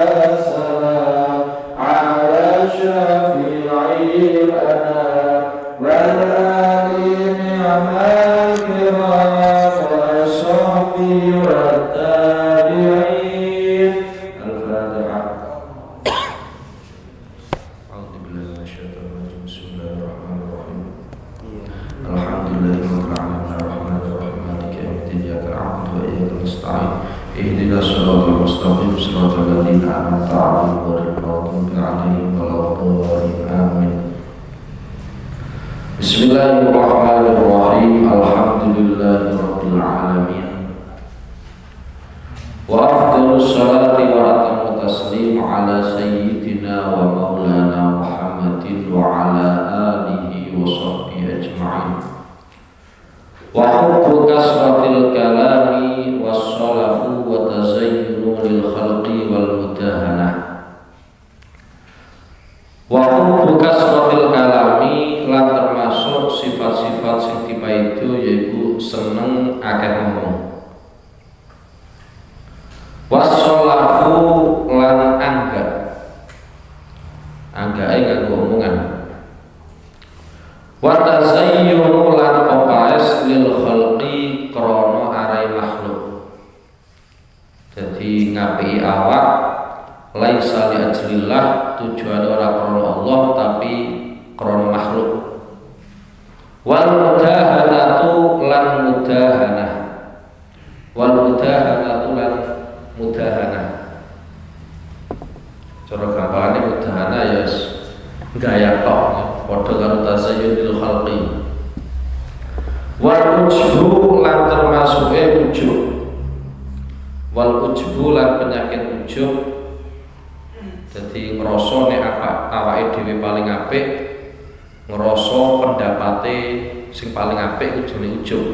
والسلام على شفيع الأنام والآل نعم الكرام وصحبه والتابعين. الفاتحة. أعوذ بالله من الشيطان الرجيم. بسم الله الرحمن الرحيم. الحمد لله رب العالمين الرحمن الرحيم مالك يوم الدين إياك نعبد وإياك نستعين اهدنا الصراط المستقيم صراط الذين أنعمت عليهم غير المغضوب عليهم ولا الضالين آمين. Bismillahirrahmanirrahim. Alhamdulillahi rabbil alamin. Wa afdhalus salati wa atammu taslim ala sayyidina wa maulana Muhammadin wa ala alihi wa sahbihi ajma'in. Wa hubbu kasratil kalami wassalafu wa tazayyunu lil khalqi wal mudahanah. Wa hubbu kasratil kalami lan termasuk sifat-sifat sing tipe itu yaitu seneng akeh ngomong. Wassalafu lan anggae nganggo omongan. Wa tazayyunu lan opaes lil khalqi krana arai makhluk. Jadi ngapi awak laisa li ajlillah, tujuan ora krana Allah tapi krana makhluk. Wal mudahanatu lan mudahanah. Wal mudahanatu lan mudahanah. Cara gampangane mudahanah ya gaya tok, padha karo tazayyunil khalqi. Wal ujbu lan termasuke ujub. Wal ujbu lan penyakit ujub. Jadi ngrasa nek awake dhewe paling apik, ngrasa pendapate sing paling apik ujune ujub.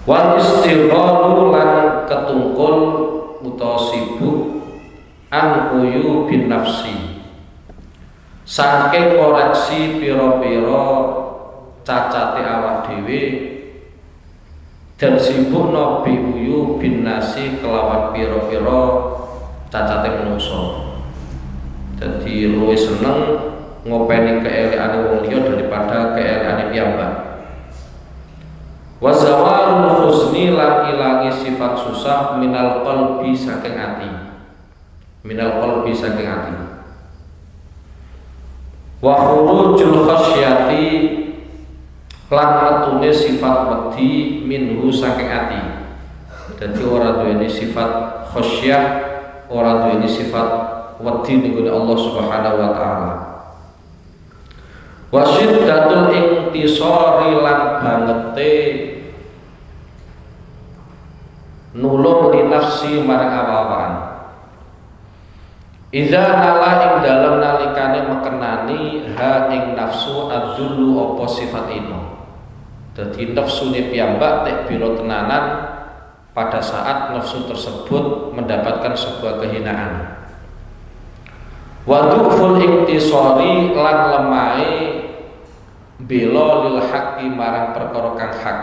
Wal istighalu lan ketungkul utawa sibuk an uyu bin nafsi. Saking koreksi pira-pira cacate awak dhewe dan sibuk nabi uyu bin nasi kelawan pira-pira cacate manungsa. Dadi luwih seneng ngopeni keelekane wong liya daripada keelekane piyambak. Wa zawalul husni lan ilangi sifat susah minal qalbi saking ati. Minal qalbi saking ati. Wa khurujul khasyati lan metune sifat wedi minhu saking ati. Dadi ora duweni sifat khasyah, ora duweni sifat wedi ning Allah Subhanahu wa taala. Wa syiddatul intisari lan bangete nulung li nafsi marang awa-awaan. Iza nala ing dalem nalikane mekenani ha ing nafsu adzullu apa sifat ino. Dadi nafsune piyambak nek biro tenanan pada saat nafsu tersebut mendapatkan sebuah kehinaan. Wa du'ful iktisari lan lemahe bela lil haqqi marang perkara kang hak.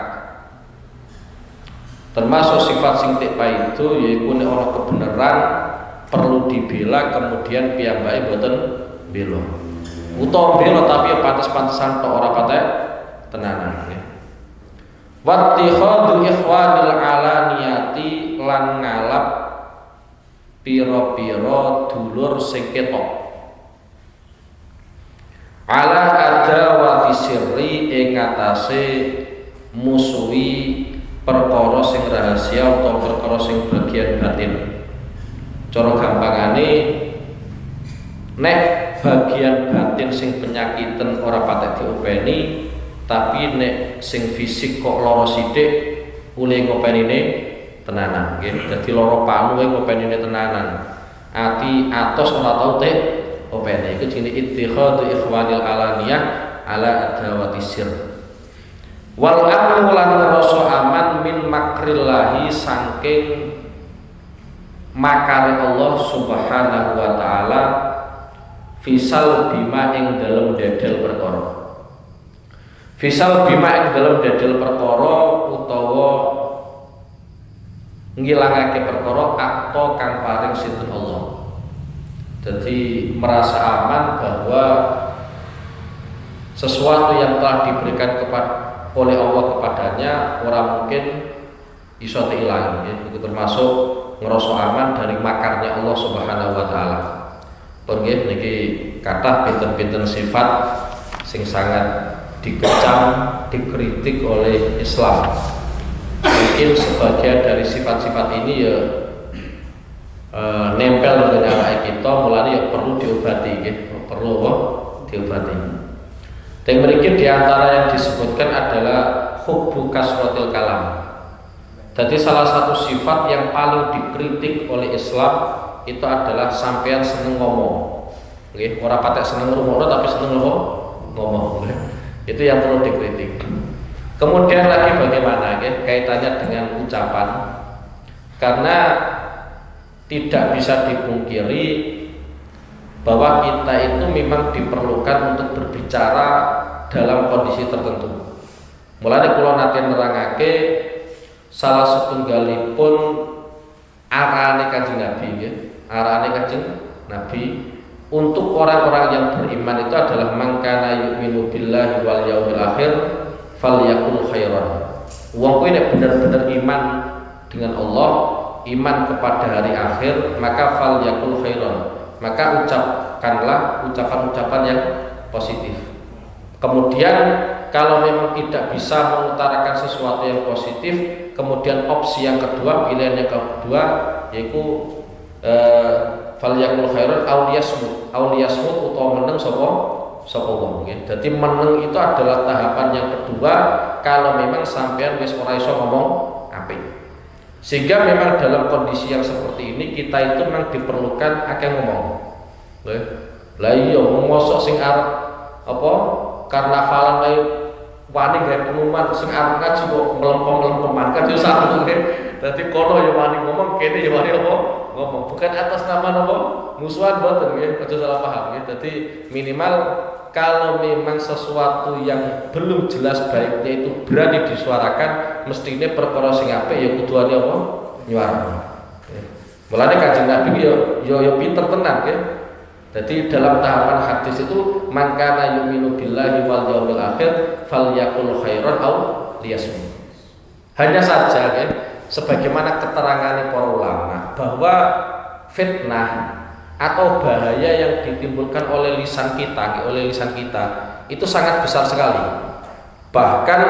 Termasuk sifat sing tekpa itu yaiku nek ora kebenaran perlu dibela kemudian piyambake boten bela. Utawa bela tapi pantes-pantesan tok ora patek tenanan nggih. Wattikhadul ikhwanil alaniyati lan ngalap pira-pira dulur sing ketok. Ala adawati sirri ing atase musuhi perkara sing rahasia utawa perkara sing bagian batin. Cara gampangane nek bagian batin sing penyakiten ora patek diopeni, tapi nek sing fisik kok lara sithik ule ngopenine tenanan nggih. Dadi lara panu ngopenine tenanan. Ati atos ora tau teh opene. Iku jenenge ittikhadu ikhwanil alaniyah ala adawati sir. Wal amnu lan rasa aman min makrillahi saking makare Allah Subhanahu wa taala fisal bima ing dalem dedel perkara. Fisal bima ing dalem dedel perkara utawa ngilangake perkara akto kang paring sinten Allah. Jadi merasa aman bahwa sesuatu yang telah diberikan oleh Allah kepadanya orang mungkin iso diilangi ya. Itu termasuk ngerasa aman dari makarnya Allah Subhanahu wa taala. Pun nggih niki kathah pinten-pinten sifat sing sangat dikecam, dikritik oleh Islam. Mungkin sebagian dari sifat-sifat ini ya nempel dengan awake kita, mulane ya perlu diobati nggih, perlu diobati. Dan mriki di antara yang disebutkan adalah hubbu kasratil kalam. Jadi salah satu sifat yang paling dikritik oleh Islam itu adalah sampean seneng ngomong. Nggih, ora patek seneng ngrungokno tapi seneng ngomong. Itu yang perlu dikritik. Kemudian lagi bagaimana nggih kaitannya dengan ucapan? Karena tidak bisa dipungkiri bahwa kita itu memang diperlukan untuk berbicara dalam kondisi tertentu. Mulane kula nate nerangake salah setunggalipun arane Kanjeng Nabi nggih, arane Kanjeng Nabi untuk orang-orang yang beriman itu adalah mangkana yu'minu billahi wal yaumil akhir falyakul khairan. Wong kuwi nek bener-bener iman dengan Allah, iman kepada hari akhir, maka falyakul khairan. Maka ucapkanlah ucapan-ucapan yang positif. Kemudian kalau memang tidak bisa mengutarakan sesuatu yang positif, kemudian opsi yang kedua, pilihan yang kedua yaitu falyakul khairan auliyasmut utawa meneng sapa wong nggih. Dadi meneng itu adalah tahapan yang kedua kalau memang sampean wis ora iso ngomong apik. Sehingga memang dalam kondisi yang seperti ini kita itu memang diperlukan akeh ngomong. Nggih. Lah iya mosok sing arep apa karnavalan ae wani gawe pengumuman sing arep ngaji kok melempem-melempeman kan yo satu nggih. Dadi kono yo wani ngomong, kene yo wani apa ngomong. Bukan atas nama napa musuhan boten nggih, aja salah paham nggih. Dadi minimal kalau memang sesuatu yang belum jelas baiknya itu berani disuarakan, mestine perkara sing apik ya kuduane apa nyuarakan. Mulane Kanjeng Nabi yo pinter tenan nggih. Jadi dalam tahapan hadis itu mangkana yu'minu billahi wal yaumil akhir falyakul khairan aw liyasmut. Hanya saja ya, sebagaimana keterangan para ulama bahwa fitnah atau bahaya yang ditimbulkan oleh lisan kita itu sangat besar sekali. Bahkan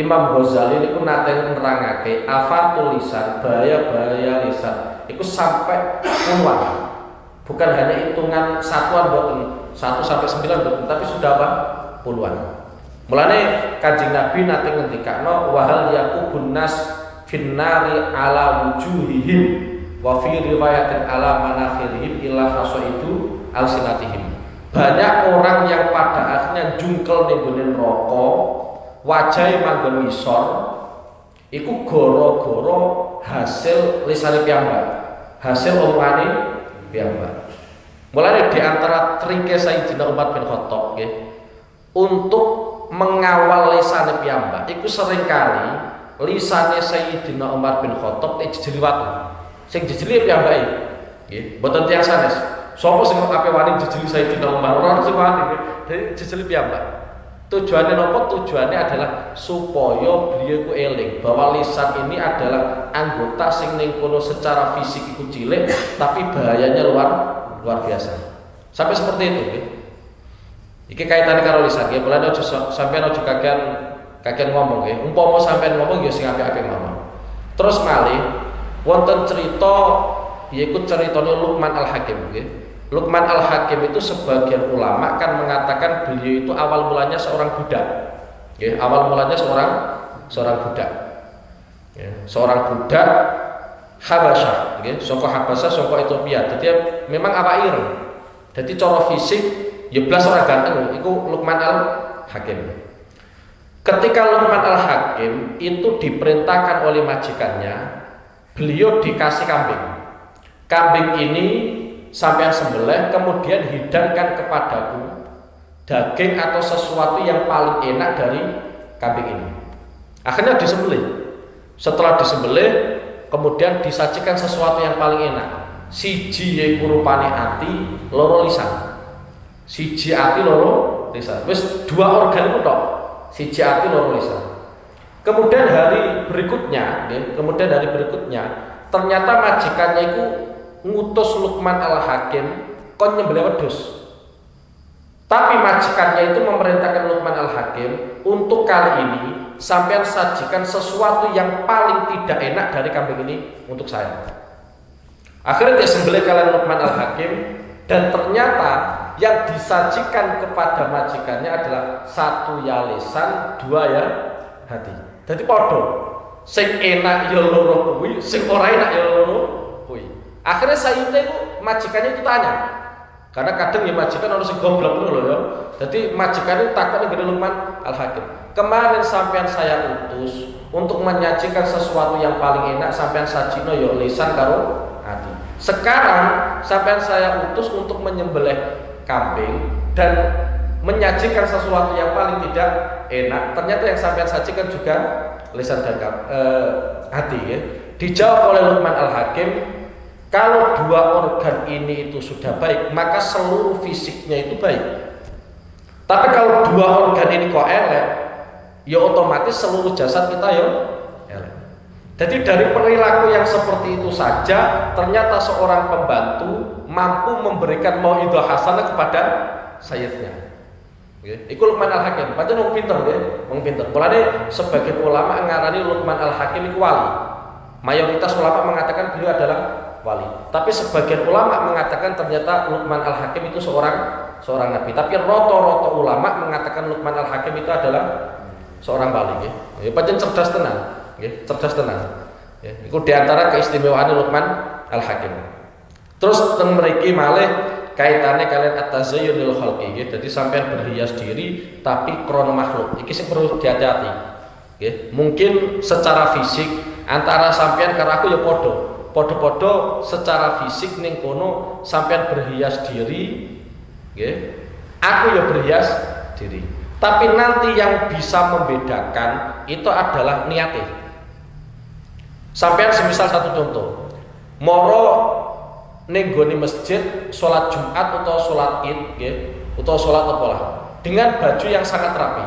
Imam Ghazali itu nate nerangake afatul lisan, bahaya-bahaya lisan itu sampai puluhan. Bukan hanya hitungan satuan boten 1 sampai 9 boten, tapi sudah apa? Puluhan. Mulane Kanjeng Nabi nate ngendikakno wa hal yaqubun nas finnari ala wujuhihim wa fi riwayatin ala manakhirihim illa hasaidu alsinatihim. Banyak orang yang pada akhirnya jungkel ning gone neraka, wajahe manggon ngisor, iku gara-gara hasil lisane piyambak, hasil omongane piyambak. Mulane di antara trike Sayyidina Umar bin Khattab nggih, untuk mengawal lisane piyambak iku seringkali lisane Sayyidina Umar bin Khattab dijeli watu. Sing dijeli piyambake nggih, mboten tiyang sanes. Sapa sing ape wani dijeli Sayyidina Umar? Ora sing wani, dadi dijeli piyambak. Tujuannya napa? Tujuannya adalah supaya beliau ku eling bahwa lisan ini adalah anggota sing ning kono secara fisik iku cilik tapi bahayanya luar biasa. Sampai seperti itu nggih. Iki kaitannya karo lisan nggih. Mulane aja sampeyan aja kakean ngomong nggih. Umpama sampeyan ngomong ya sing apik-apik mawon. Terus malih wonten cerita yaiku ceritane Luqman Al-Hakim nggih. Luqman Al-Hakim itu sebagian ulama kan mengatakan beliau itu awal mulanya seorang budak. Nggih, awal mulanya seorang budak. Ya, seorang budak Habasyah, nggih, saka Habasyah, saka Ethiopia. Jadi memang awak ireng. Jadi cara fisik ya blas ora ganteng, iku Luqman Al-Hakim. Ketika Luqman Al-Hakim itu diperintahkan oleh majikannya, beliau dikasih kambing. Kambing ini sampean sembelih, kemudian hidangkan kepadaku daging atau sesuatu yang paling enak dari kambing ini. Akhirnya disembelih. Setelah disembelih, kemudian disajikan sesuatu yang paling enak. Siji yaiku rupane ati, loro lisan. Siji ati, loro lisan. Wis dua organ itu tok. Siji ati, loro lisan. Kemudian hari berikutnya, ternyata majikannya itu ngutus Luqman Al-Hakim kon nyembelih wedhus. Tapi majikannya itu memerintahkan Luqman Al-Hakim untuk kali ini sampean sajikan sesuatu yang paling tidak enak dari kambing ini untuk saya. Akhirnya dia sembelih kalian Luqman Al-Hakim, dan ternyata yang disajikan kepada majikannya adalah satu ya lisan, dua ya hati. Jadi podo, sing enak ya loro kuwi, sing ora enak ya loro kuwi. Akhirnya Sayyidnya itu majikannya itu tanya, karena kadang ya majikan harus goblok dulu ya. Jadi majikan itu takut dengan Luqman Al-Hakim. Kemarin sampean saya utus untuk menyajikan sesuatu yang paling enak, sampean sajino ya lisan karo hati. Sekarang sampean saya utus untuk menyembelih kambing dan menyajikan sesuatu yang paling tidak enak. Ternyata yang sampean sajikan juga lisan dan hati ya. Dijawab oleh Luqman Al-Hakim, kalau dua organ ini itu sudah baik, maka seluruh fisiknya itu baik. Tapi kalau dua organ ini kok elek, ya otomatis seluruh jasad kita ya elek. Jadi dari perilaku yang seperti itu saja, ternyata seorang pembantu mampu memberikan mauidhah hasanah kepada sayyidnya. Iku Luqman Al-Hakim, pancen wong pinter nggih, wong pinter. Mulane sebagian ulama ngarani Luqman Al-Hakim iku wali. Mayoritas ulama mengatakan beliau adalah wali. Tapi sebagian ulama mengatakan ternyata Luqman Al-Hakim itu seorang nabi. Tapi rata-rata ulama mengatakan Luqman Al-Hakim itu adalah seorang wali nggih. Ya pancen cerdas tenan, nggih, cerdas tenan. Ya, iku di antara keistimewaan Luqman Al-Hakim. Terus teng mriki malih kaitannya kalian at-tazayyunul khalqi nggih. Dadi sampean berhias diri tapi krono makhluk. Iki sing perlu hati-hati. Nggih. Mungkin secara fisik antara sampean karo aku ya padha-padha secara fisik ning kono sampean berhias diri nggih. Aku ya berhias diri. Tapi nanti yang bisa membedakan itu adalah niatnya. Sampean semisal satu contoh, moro ning gone masjid salat Jumat atau salat Id nggih, utawa salat apa lah, dengan baju yang sangat rapi.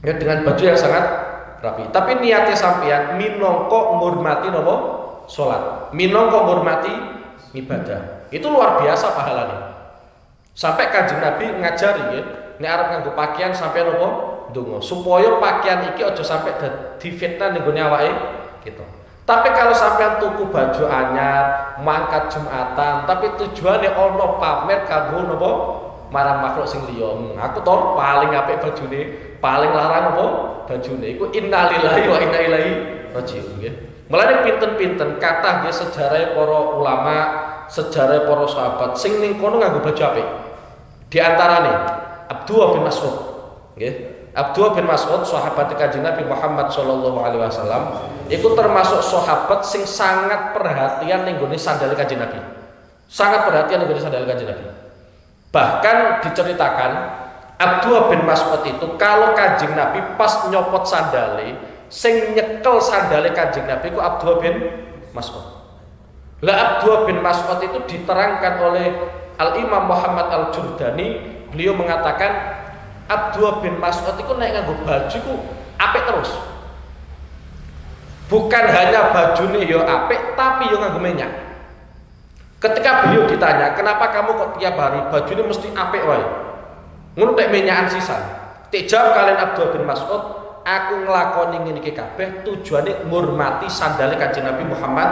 Ya, dengan baju yang sangat rapi. Tapi niatnya sampean minangka ngurmati napa? Salat. Minangka ngurmati ibadah. Itu luar biasa pahalanya. Sampai Kanjeng Nabi ngajari nggih, nek arep nganggo pakaian sampean napa? Ndonga supaya pakaian iki aja sampai dadi fitnah ning gone awake kita. Tapi kalau sampean tuku baju anyar, mangkat Jumatan, tapi tujuannya ono pamer kanggo napa? Marang makhluk sing liya. Aku to paling apik bajune, paling larang apa? Bajune iku innalillahi wa inna ilaihi raji'un nggih. Mulane pinten-pinten kathah nggih sejarah para ulama, sejarah para sahabat sing ning kono nganggo baju apik. Di antarane Abdullah bin Mas'ud nggih. Abdullah bin Mas'ud sahabat Kanjeng Nabi Muhammad sallallahu alaihi wasallam iku termasuk sahabat sing sangat perhatian ning gone sandal Kanjeng Nabi. Sangat perhatian ning gone sandal Kanjeng Nabi. Bahkan diceritakan Abdullah bin Mas'ud itu kalau Kanjeng Nabi pas nyopot sandale, sing nyekel sandale Kanjeng Nabi iku Abdullah bin Mas'ud. Lah Abdullah bin Mas'ud itu diterangkan oleh Al-Imam Muhammad Al-Jurdani, beliau mengatakan Abdullah bin Mas'ud itu naik nganggo baju ku apik terus. Bukan hanya bajunya yo apik, tapi yo nganggo minyak. Ketika beliau ditanya, kenapa kamu kok tiap hari bajunya mesti apik wae? Ngono tek minyakan sisan. Tik jawab kalian Abdullah bin Mas'ud, aku nglakoni ngene iki kabeh tujuane ngurmati sandale Kanjeng Nabi Muhammad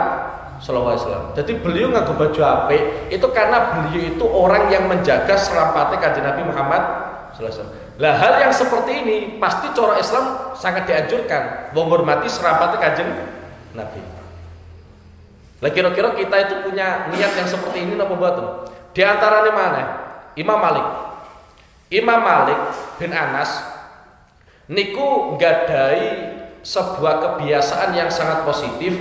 sallallahu alaihi wasallam. Jadi beliau nganggo baju apik itu karena beliau itu orang yang menjaga selampatnya Kanjeng Nabi Muhammad sallallahu alaihi wasallam. Lah hal yang seperti ini pasti cara Islam sangat dianjurkan menghormati serapat Kanjeng Nabi. Lah kira-kira kita itu punya niat yang seperti ini napa mboten? Di antaranya mana? Imam Malik. Imam Malik bin Anas niku nggadai sebuah kebiasaan yang sangat positif.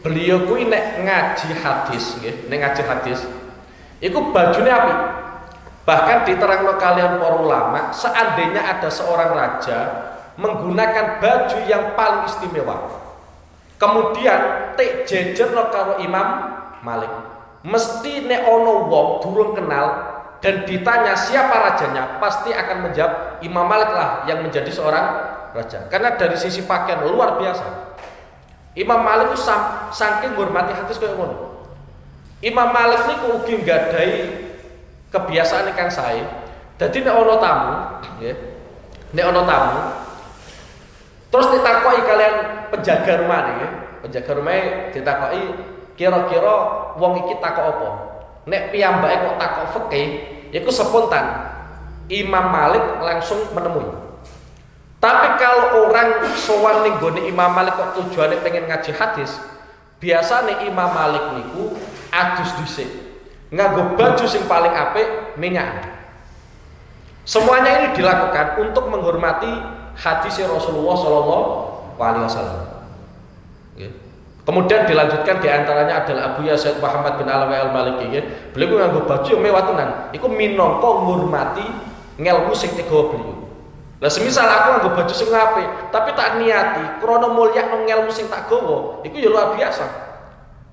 Beliau kuwi nek ngaji hadis nggih, nek ngaji hadis iku bajune apik. Bahkan diterangno kalian para ulama, seandainya ada seorang raja menggunakan baju yang paling istimewa, Kemudian tek jejerno karo Imam Malik. Mesti nek ono wong durung kenal dan ditanya siapa rajanya, pasti akan menjawab Imam Malik lah yang menjadi seorang raja. Karena dari sisi pakaian luar biasa. Imam Malik itu saking hormati hadis kaya ngono. Imam Malik niku ugi nggadahi kebiasaan kang sae. Dadi nek ana tamu, nggih. Nek ana tamu, terus ditakoki kalian penjaga rumah niki, penjaga rumah ditakoki kira-kira wong iki takok apa? Nek piyambake kok takok fikih, iku spontan. Imam Malik langsung menemui. Tapi kalau orang sowan ning gone Imam Malik kok tujuane pengen ngaji hadis, biasane Imam Malik niku adus dhisik. Nganggo baju sing paling apik, minyak. Semuanya ini dilakukan untuk menghormati hadis Rasulullah Shallallahu Alaihi Wasallam. Kemudian dilanjutkan diantaranya adalah Abu Yazid Muhammad bin Alawi al-Maliki. Beliau nganggo baju yang mewah tenan. Iku minangka ngurmati ngelmu sing digawa beliau. Lah semisal aku nganggo baju sing apik, tapi tak niati krana mulya nang ngelmu sing tak gawa, iku ya luar biasa.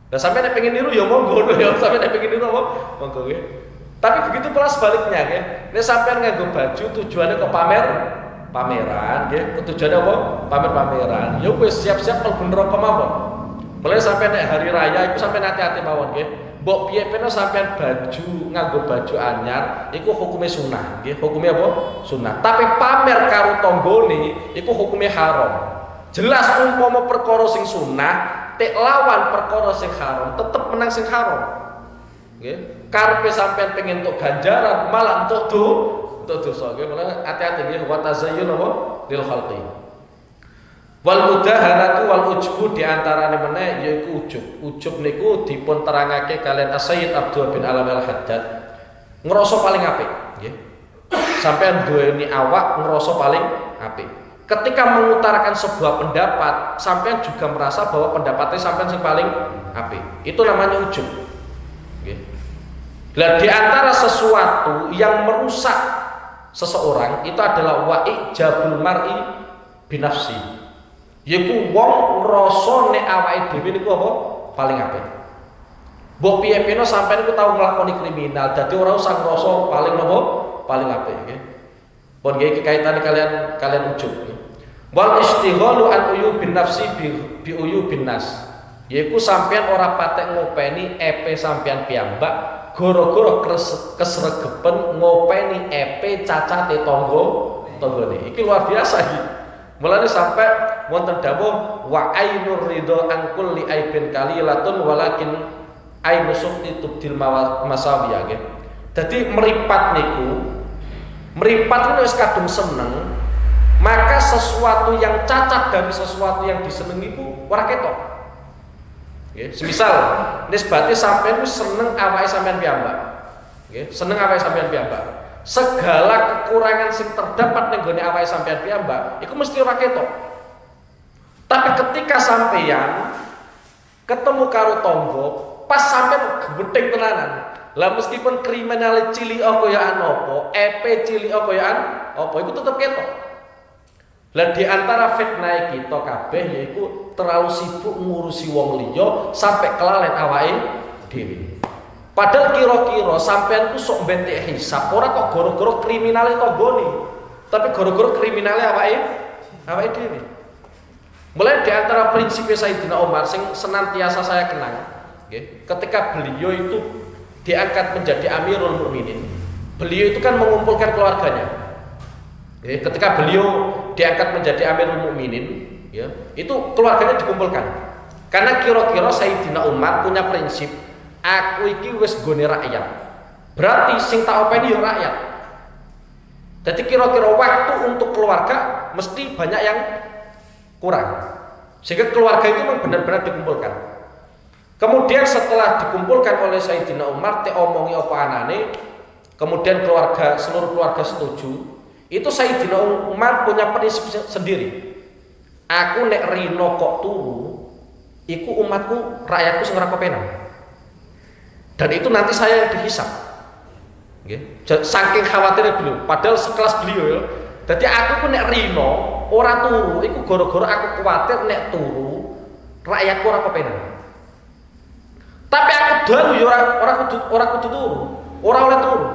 Lah sampeyan nek pengen niru ya monggo ya, sampeyan nek pengen niru apa? Monggo nggih. Tapi begitu pula sebaliknya nggih. Nek sampeyan nganggo baju tujuannya ke pameran nggih, tujuannya apa? Pameran. Ya wis siap-siap mlebu neraka mawon. Mulai sampeyan nek hari raya iku sampeyan hati-hati mawon nggih. Mbok piye-piye sampeyan nganggo baju anyar iku hukume sunah nggih, hukume apa? Sunah. Tapi pamer karo tanggane iku hukume haram. Jelas umpama perkara sing sunah tek lawan perkara sing haram, tetep menang sing haram. Nggih. Karepe sampeyan pengen entuk ganjaran malah entuk dosa nggih. Mulane hati-hati nggih wa tazayyun apa lil khalqi. Wal mudahanatu wal ujbu diantarane meneh yaiku ujub. Ujub niku dipun terangake kalian Sayyid Abdul bin Alawi al-Haddad. Ngrasa paling apik, nggih. Sampeyan duweni awak ngrasa paling apik. Ketika mengutarakan sebuah pendapat, sampeyan juga merasa bahwa pendapatnya sampeyan sing paling apik. Itu namanya ujub. Nggih. Lah di antara sesuatu yang merusak seseorang itu adalah wa'ijabul mar'i binafsi. Yaiku wong ngrasa nek awake dhewe niku apa? Paling apik. Mbok piye-piye sampeyan iku tau nglakoni kriminal, dadi ora usah ngrasa paling apa? Paling apik nggih. Pun nggih kaitane kalian ujub. Wal istighalu an uyubin nafsi bi uyubin nas. Yaiku sampeyan ora patek ngopeni epe sampeyan piyambak, gara-gara kesregepen ngopeni epe cacate tanggane. Iki luar biasa iki. Mulane sampai wonten dawuh wa ainur ridho an kulli aibin qalilatun walakin ainu sukhti tubdil masawiya nggih. Dadi mripat wis kadung seneng, maka sesuatu yang cacat dari sesuatu yang disenengi iku ora ketok. Nggih, semisal nisbate sampeyan wis seneng awake sampeyan piyambak. Nggih, seneng awake sampeyan piyambak. Segala kekurangan sing terdapat ning gone awake sampeyan piyambak iku mesti ora ketok. Tapi ketika sampeyan ketemu karo tangga, pas sampeyan gebething tenanan. Lah meskipun kriminal cilik kaya apa, EP cilik kaya apa iku tetep ketok. Lah di antara fitnah kita kabeh yaiku terlalu sibuk ngurusi wong liya sampai kelalen awake dhewe. Padahal kira-kira sampean ku sok bentek hisab, ora kok gara-gara kriminale tanggane, tapi gara-gara kriminale awake dhewe. Mulai di antara prinsip Sayyidina Umar sing senantiasa saya kenang, okay, ketika beliau itu diangkat menjadi Amirul Mukminin, beliau itu kan mengumpulkan keluarganya. Okay, ketika beliau diangkat menjadi Amirul Mukminin, ya, itu keluarganya dikumpulkan. Karena kira-kira Sayyidina Umar punya prinsip, aku iki wis gone rakyat. Berarti sing tak openi yo rakyat. Jadi kira-kira waktu untuk keluarga mesti banyak yang kurang. Sehingga keluarga itu memang benar-benar dikumpulkan. Kemudian setelah dikumpulkan oleh Sayyidina Umar, omongi apa anane, kemudian seluruh keluarga setuju. Itu Sayyidina Umar punya prinsip sendiri. Aku nek rino kok turu, iku umatku, rakyatku sing ora kepenak. Dan itu nanti saya yang dihisap. Okay. Saking khawatirnya beliau, padahal sekelas beliau ya. Jadi aku ku nek rino ora turu, iku gara-gara aku kuwatir nek turu rakyatku ora kepenak. Tapi aku dalu ya ora kudu turu, ora oleh turu.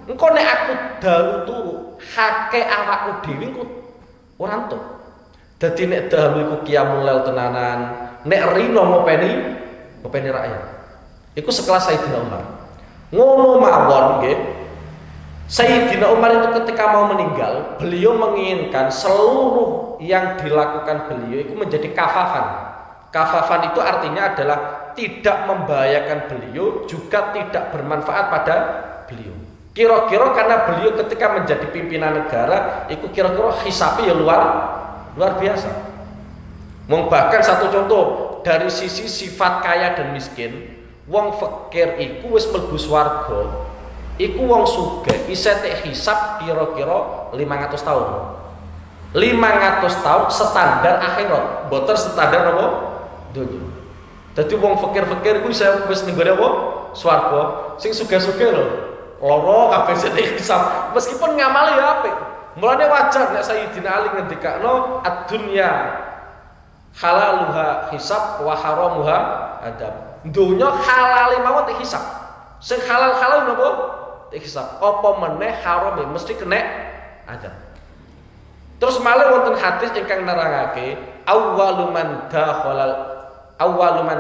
Engko nek aku dalu turu, hake awakku dhewe ku ora entuk. Dadi nek dalu iku qiyamul lail tenanan, nek rino ngopeni rakyat. Iku sekelas Sayyidina Umar. Ngono mawon nggih. Sayyidina Umar itu ketika mau meninggal, beliau menginginkan seluruh yang dilakukan beliau itu menjadi kafafan. Kafafan itu artinya adalah tidak membahayakan beliau, juga tidak bermanfaat pada beliau. Kira-kira karena beliau ketika menjadi pimpinan negara, itu kira-kira hisabnya ya luar biasa. Bahkan satu contoh dari sisi sifat kaya dan miskin, wong fakir iku wis mlebu swarga. Iku wong sugih isih tek hisab kira-kira 500 tahun. 500 tahun standar akhirat, mboten standar apa? Dunya. Dadi wong fakir-fakir iku isih wis ning gone apa? Swarga. Sing sugih-sugih lho, lara kabeh isih tek hisab. Meskipun ngamali ya apik. Mulane wajar nek Sayyidina Ali ngendikakno ad-dunya halaluha hisab wa haramuha adab. Dunya halale mawon tek hisab. Sing halal-halal napa? Hisab apa meneh haram mesti kena adab. Terus malah wonten hadis ingkang nerangake awwalu man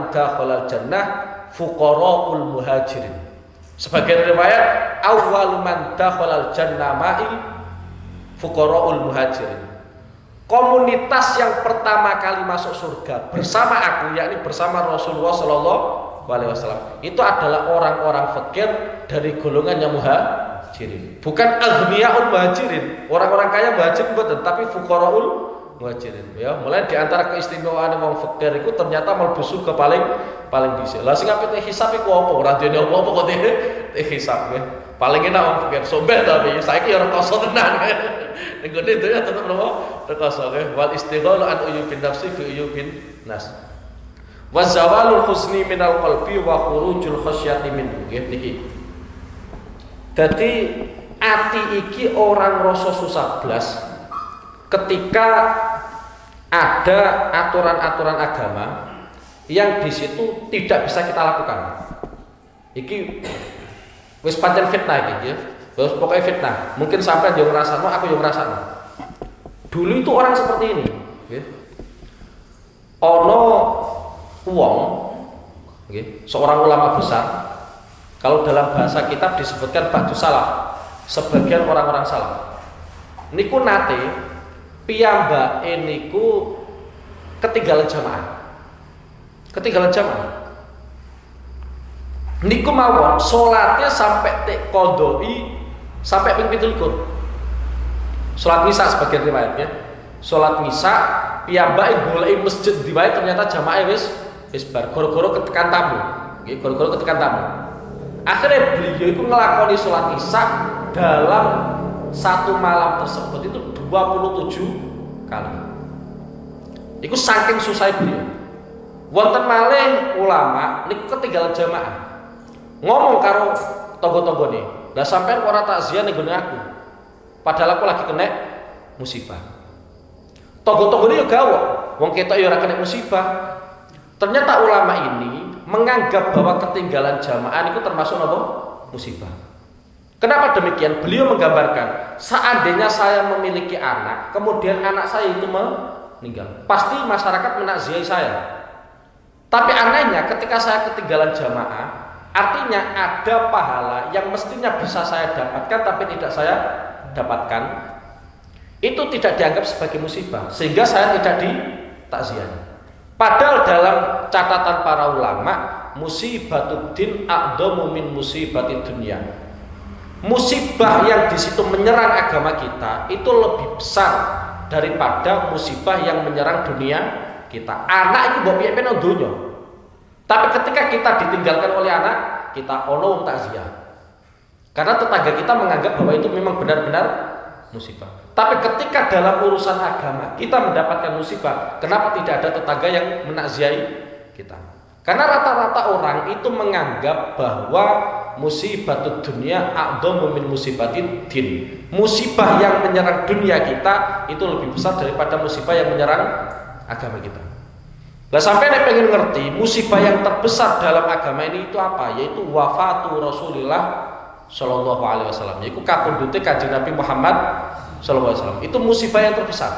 dakhalal jannah fuqaraul muhajirin. Sebagian riwayat awwalu man dakhalal jannah ma'i fuqaraul muhajirin. Komunitas yang pertama kali masuk surga bersama aku, yakni bersama Rasulullah sallallahu alaihi wasallam, itu adalah orang-orang fakir dari golongan yang muhajirin, bukan aghniyaul muhajirin, orang-orang kaya muhajirin mboten, tapi fuqaraul muhajirin. Ya, mulai di antara keistimewaan wong fakir itu ternyata mlebu surga paling dhisik. Lah sing apik hisab iku apa? Ora dene apa-apa kok hisab ya. Paling enak wong fakir sombeh tapi saiki ya rekoso tenan. Ning gone itu ya tetep nopo? Rekoso ya. Wal istighalu an uyubin nafsi fi uyubin nas. Wa zawalul husni minal qalbi wa khurujul khasyati minhu. Nggih niki. Dadi ati iki orang rasa susah blas ketika ada aturan-aturan agama yang di situ tidak bisa kita lakukan. Iki wis pancen fitnah iki ya. Wis pokoke fitnah. Mungkin sampai yo ngrasakno, aku yo ngrasakno. Dulu itu orang seperti ini, nggih. Ono wong nggih, seorang ulama besar. Kalau dalam bahasa kitab disebutkan ba'du salaf, sebagian orang-orang salaf. Niku nate piyambake niku ketinggalan jamaah. Ketinggalan jamaah. Niku mawon salatnya sampai tek qodoi sampai ping 17. Salat misa sebagian riwayatnya. Salat misa piyambake goleki masjid diwae ternyata jamaah wis bar gara-gara ketekan tamu. Nggih, gara-gara ketekan tamu. Akhirnya beliau itu ngelakoni sholat isya dalam satu malam tersebut itu 27 kali. Itu saking susah beliau. Wonten malih ulama niku ketinggalan jamaah. Ngomong karo tonggo-tonggone, "Lah sampean ora takziah ning gone aku. Padahal aku lagi kena musibah." Tonggo-tonggone yo gawok, wong ketok yo ora kena musibah. Ternyata ulama ini menganggap bahwa ketinggalan jamaah itu termasuk apa? Musibah. Kenapa demikian? Beliau menggambarkan, seandainya saya memiliki anak, kemudian anak saya itu meninggal, pasti masyarakat menakziahi saya. Tapi anehnya ketika saya ketinggalan jamaah, artinya ada pahala yang mestinya bisa saya dapatkan tapi tidak saya dapatkan, itu tidak dianggap sebagai musibah, sehingga saya tidak ditakziahi. Padahal dalam catatan para ulama, musibatuddin a'dhamu min musibatid dunya. Musibah yang di situ menyerang agama kita itu lebih besar daripada musibah yang menyerang dunia kita. Anak itu mbok piye nang donya. Tapi ketika kita ditinggalkan oleh anak, kita ono takziah. Karena tetangga kita menganggap bahwa itu memang benar-benar musibah. Tapi ketika dalam urusan agama kita mendapatkan musibah, kenapa tidak ada tetangga yang menakziahi kita? Karena rata-rata orang itu menganggap bahwa musibatud dunya a'dhamu min musibatid din. Musibah yang menyerang dunia kita itu lebih besar daripada musibah yang menyerang agama kita. Lah sampai nek pengen ngerti musibah yang terbesar dalam agama ini itu apa? Yaitu wafatu Rasulullah Shallallahu Alaihi Wasallam. Yaitu kapundhute Kanjeng Nabi Muhammad Shallallahu Alaihi Wasallam. Itu musibah yang terbesar.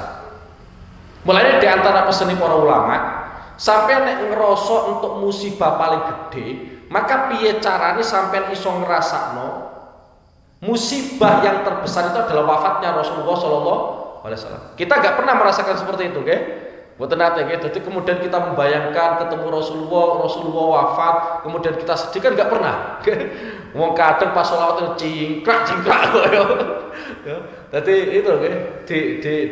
Mulanya di antara peseni para ulama, sampai nek ngerasa untuk musibah paling gede, maka piye carane sampai iso ngrasakno musibah yang terbesar itu adalah wafatnya Rasulullah Shallallahu Alaihi Wasallam. Kita nggak pernah merasakan seperti itu, okay? Buat nate, jadi kemudian kita membayangkan ketemu Rasulullah wafat, kemudian kita sedih kan nggak pernah. Wong kadang pas sholawat itu cingkrak, jadi itu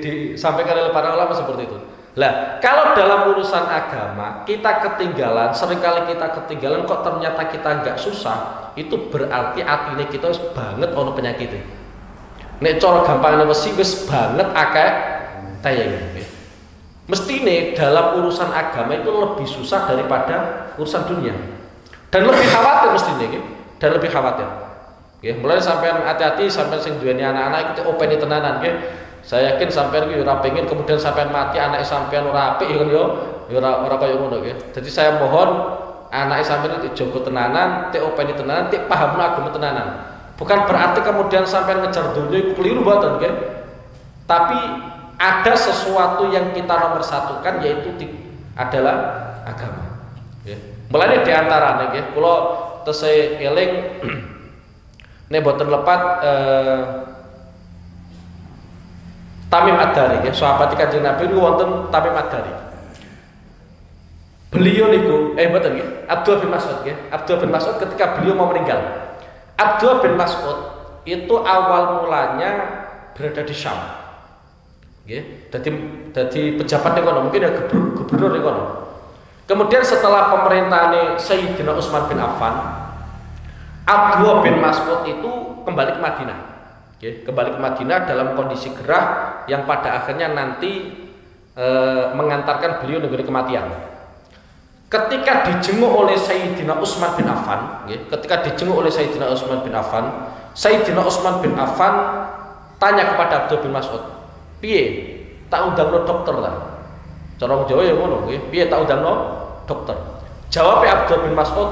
disampaikan oleh para ulama seperti itu. Lah, kalau dalam urusan agama kita ketinggalan, seringkali kita ketinggalan kok ternyata kita nggak susah, itu berarti atine kita wis banget ono penyakit. Nek cara gampangnya wis banget akeh tayang. Mestine dalam urusan agama itu lebih susah daripada urusan dunia dan lebih khawatir mestine dan lebih khawatir. Mulai sampean hati-hati sampean sing duweni anak-anak itu openi tenanan Saya yakin sampean iki ora pengen kemudian sampean mati anak sampean ora apik kan ora kaya ngono Jadi saya mohon anak sampean dijogo tenanan, openi tenanan, paham agama tenanan. Bukan berarti kemudian sampean ngejar dunia iku keliru mboten Tapi ada sesuatu yang kita nomor satukan yaitu adalah agama. Mulai di antara kula tesih eling nek boten lepat Tamim Ad-Dari sahabat Kanjeng Nabi niku wonten Tamim Ad-Dari. Beliau niku boten Abdullah bin Mas'ud Abdullah bin Mas'ud ketika beliau mau meninggal. Abdullah bin Mas'ud itu awal mulanya berada di Syam. Jadi pejabat ekonomi mungkin ya gubernur ekonomi. Kemudian setelah pemerintahan Sayyidina Utsman bin Affan, Abdullah bin Mas'ud itu kembali ke Madinah. Kembali ke Madinah dalam kondisi gerah yang pada akhirnya nanti mengantarkan beliau negeri kematian. Ketika dijenguk oleh Sayyidina Utsman bin Affan, Sayyidina Utsman bin Affan tanya kepada Abdullah bin Mas'ud, piye tak undangno dokter ta? Cara Jawa ya ngono nggih. Piye tak undangno dokter? Jawabnya Abdullah bin Mas'ud,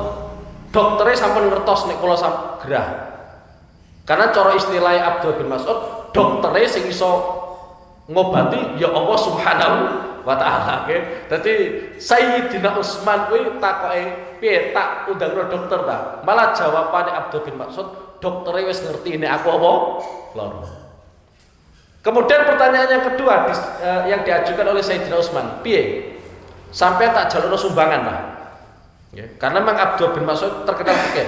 dokternya sampun ngertos nek kula gerah. Karena cara istilah Abdullah bin Mas'ud, dokternya sing iso ngobati ya Allah Subhanahu wa taala nggih. Dadi Sayyidina Utsman kuwi takoke, piye tak undangno dokter ta? Malah jawabane Abdullah bin Mas'ud, dokternya wis ngerti nek aku apa lara. Kemudian pertanyaan yang kedua yang diajukan oleh Sayyidina Utsman, piye? Sampai tak jalurno sumbangan lah. Karena memang Abdullah bin Mas'ud terkenal fakir.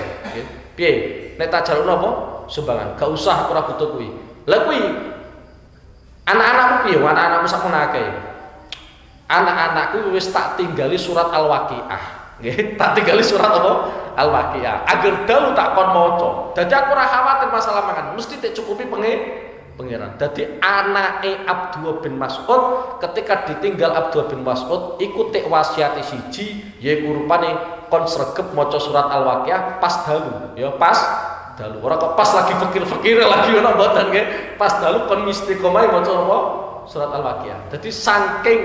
Piye? Nek tak jalurno apa? Sumbangan. Gak usah ora butuh kuwi. Lah kuwi anak-anakmu piye? Anak-anakmu sakmono akeh. Anak-anakku wis tak tinggali surat Al-Waqiah. Nggih, tak tinggali surat apa? Al-Waqiah. Agar dalu tak kon maca. Dadi aku ora khawatir masalah mangan, mesti tak cukupi pengiran. Jadi anake Abdullah bin Mas'ud ketika ditinggal Abdullah bin Mas'ud ikut wasiat siji yaiku rupane kon sregep maca surat Al-Waqiah pas dalu pas dalu ora kok pas lagi fakir-fakir lagi ora mboten nggih pas dalu kon istiqomah maca surat Al-Waqiah. Jadi saking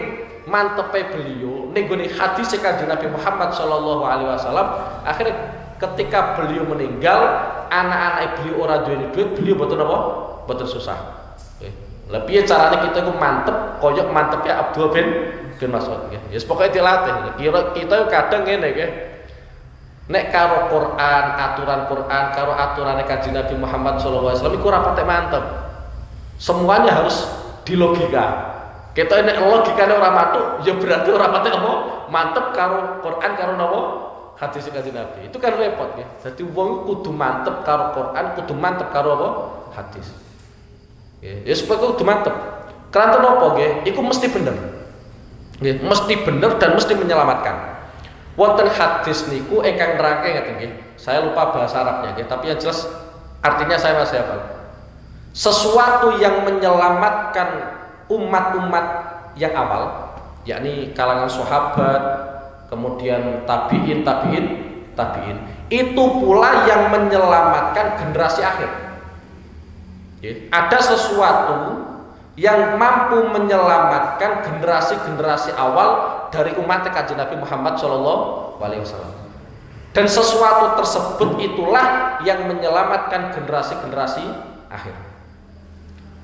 mantepe beliau ning gone hadis Kanjeng Nabi Muhammad sallallahu alaihi wasallam akhirnya ketika beliau meninggal anak-anak beliau ora duwe duit beliau mboten apa betul susah. Lah piye carane kita iku mantep koyok mantepnya Abdullah bin Mas'ud nggih. Ya pokoke dilatih. Kita kadang ngene nggih. Nek karo Quran, aturan Quran karo aturane Kanjeng Nabi Muhammad sallallahu alaihi wasallam iku ora patek mantep. Semuanya harus dilogika. Kita nek logikane ora matuk, ya berarti ora patek apa? Mantep karo Quran karo napa? Hadis Kanjeng Nabi. Itu kan repot nggih. Dadi wong kudu mantep karo Quran, kudu mantep karo apa? Hadis. Ya supaya kudu mantep. Keranten apa nggih? Iku mesti bener. Nggih, mesti bener dan mesti menyelamatkan. Wonten hadis niku ingkang nerangke ngeten nggih. Saya lupa bahasa Arabnya nggih, tapi yang jelas artinya saya masih hafal. Sesuatu yang menyelamatkan umat-umat yang awal, yakni kalangan sahabat, kemudian tabi'in, itu pula yang menyelamatkan generasi akhir. Ada sesuatu yang mampu menyelamatkan generasi-generasi awal dari umat Kanjeng Nabi Muhammad Shallallahu Alaihi Wasallam. Dan sesuatu tersebut itulah yang menyelamatkan generasi-generasi akhir.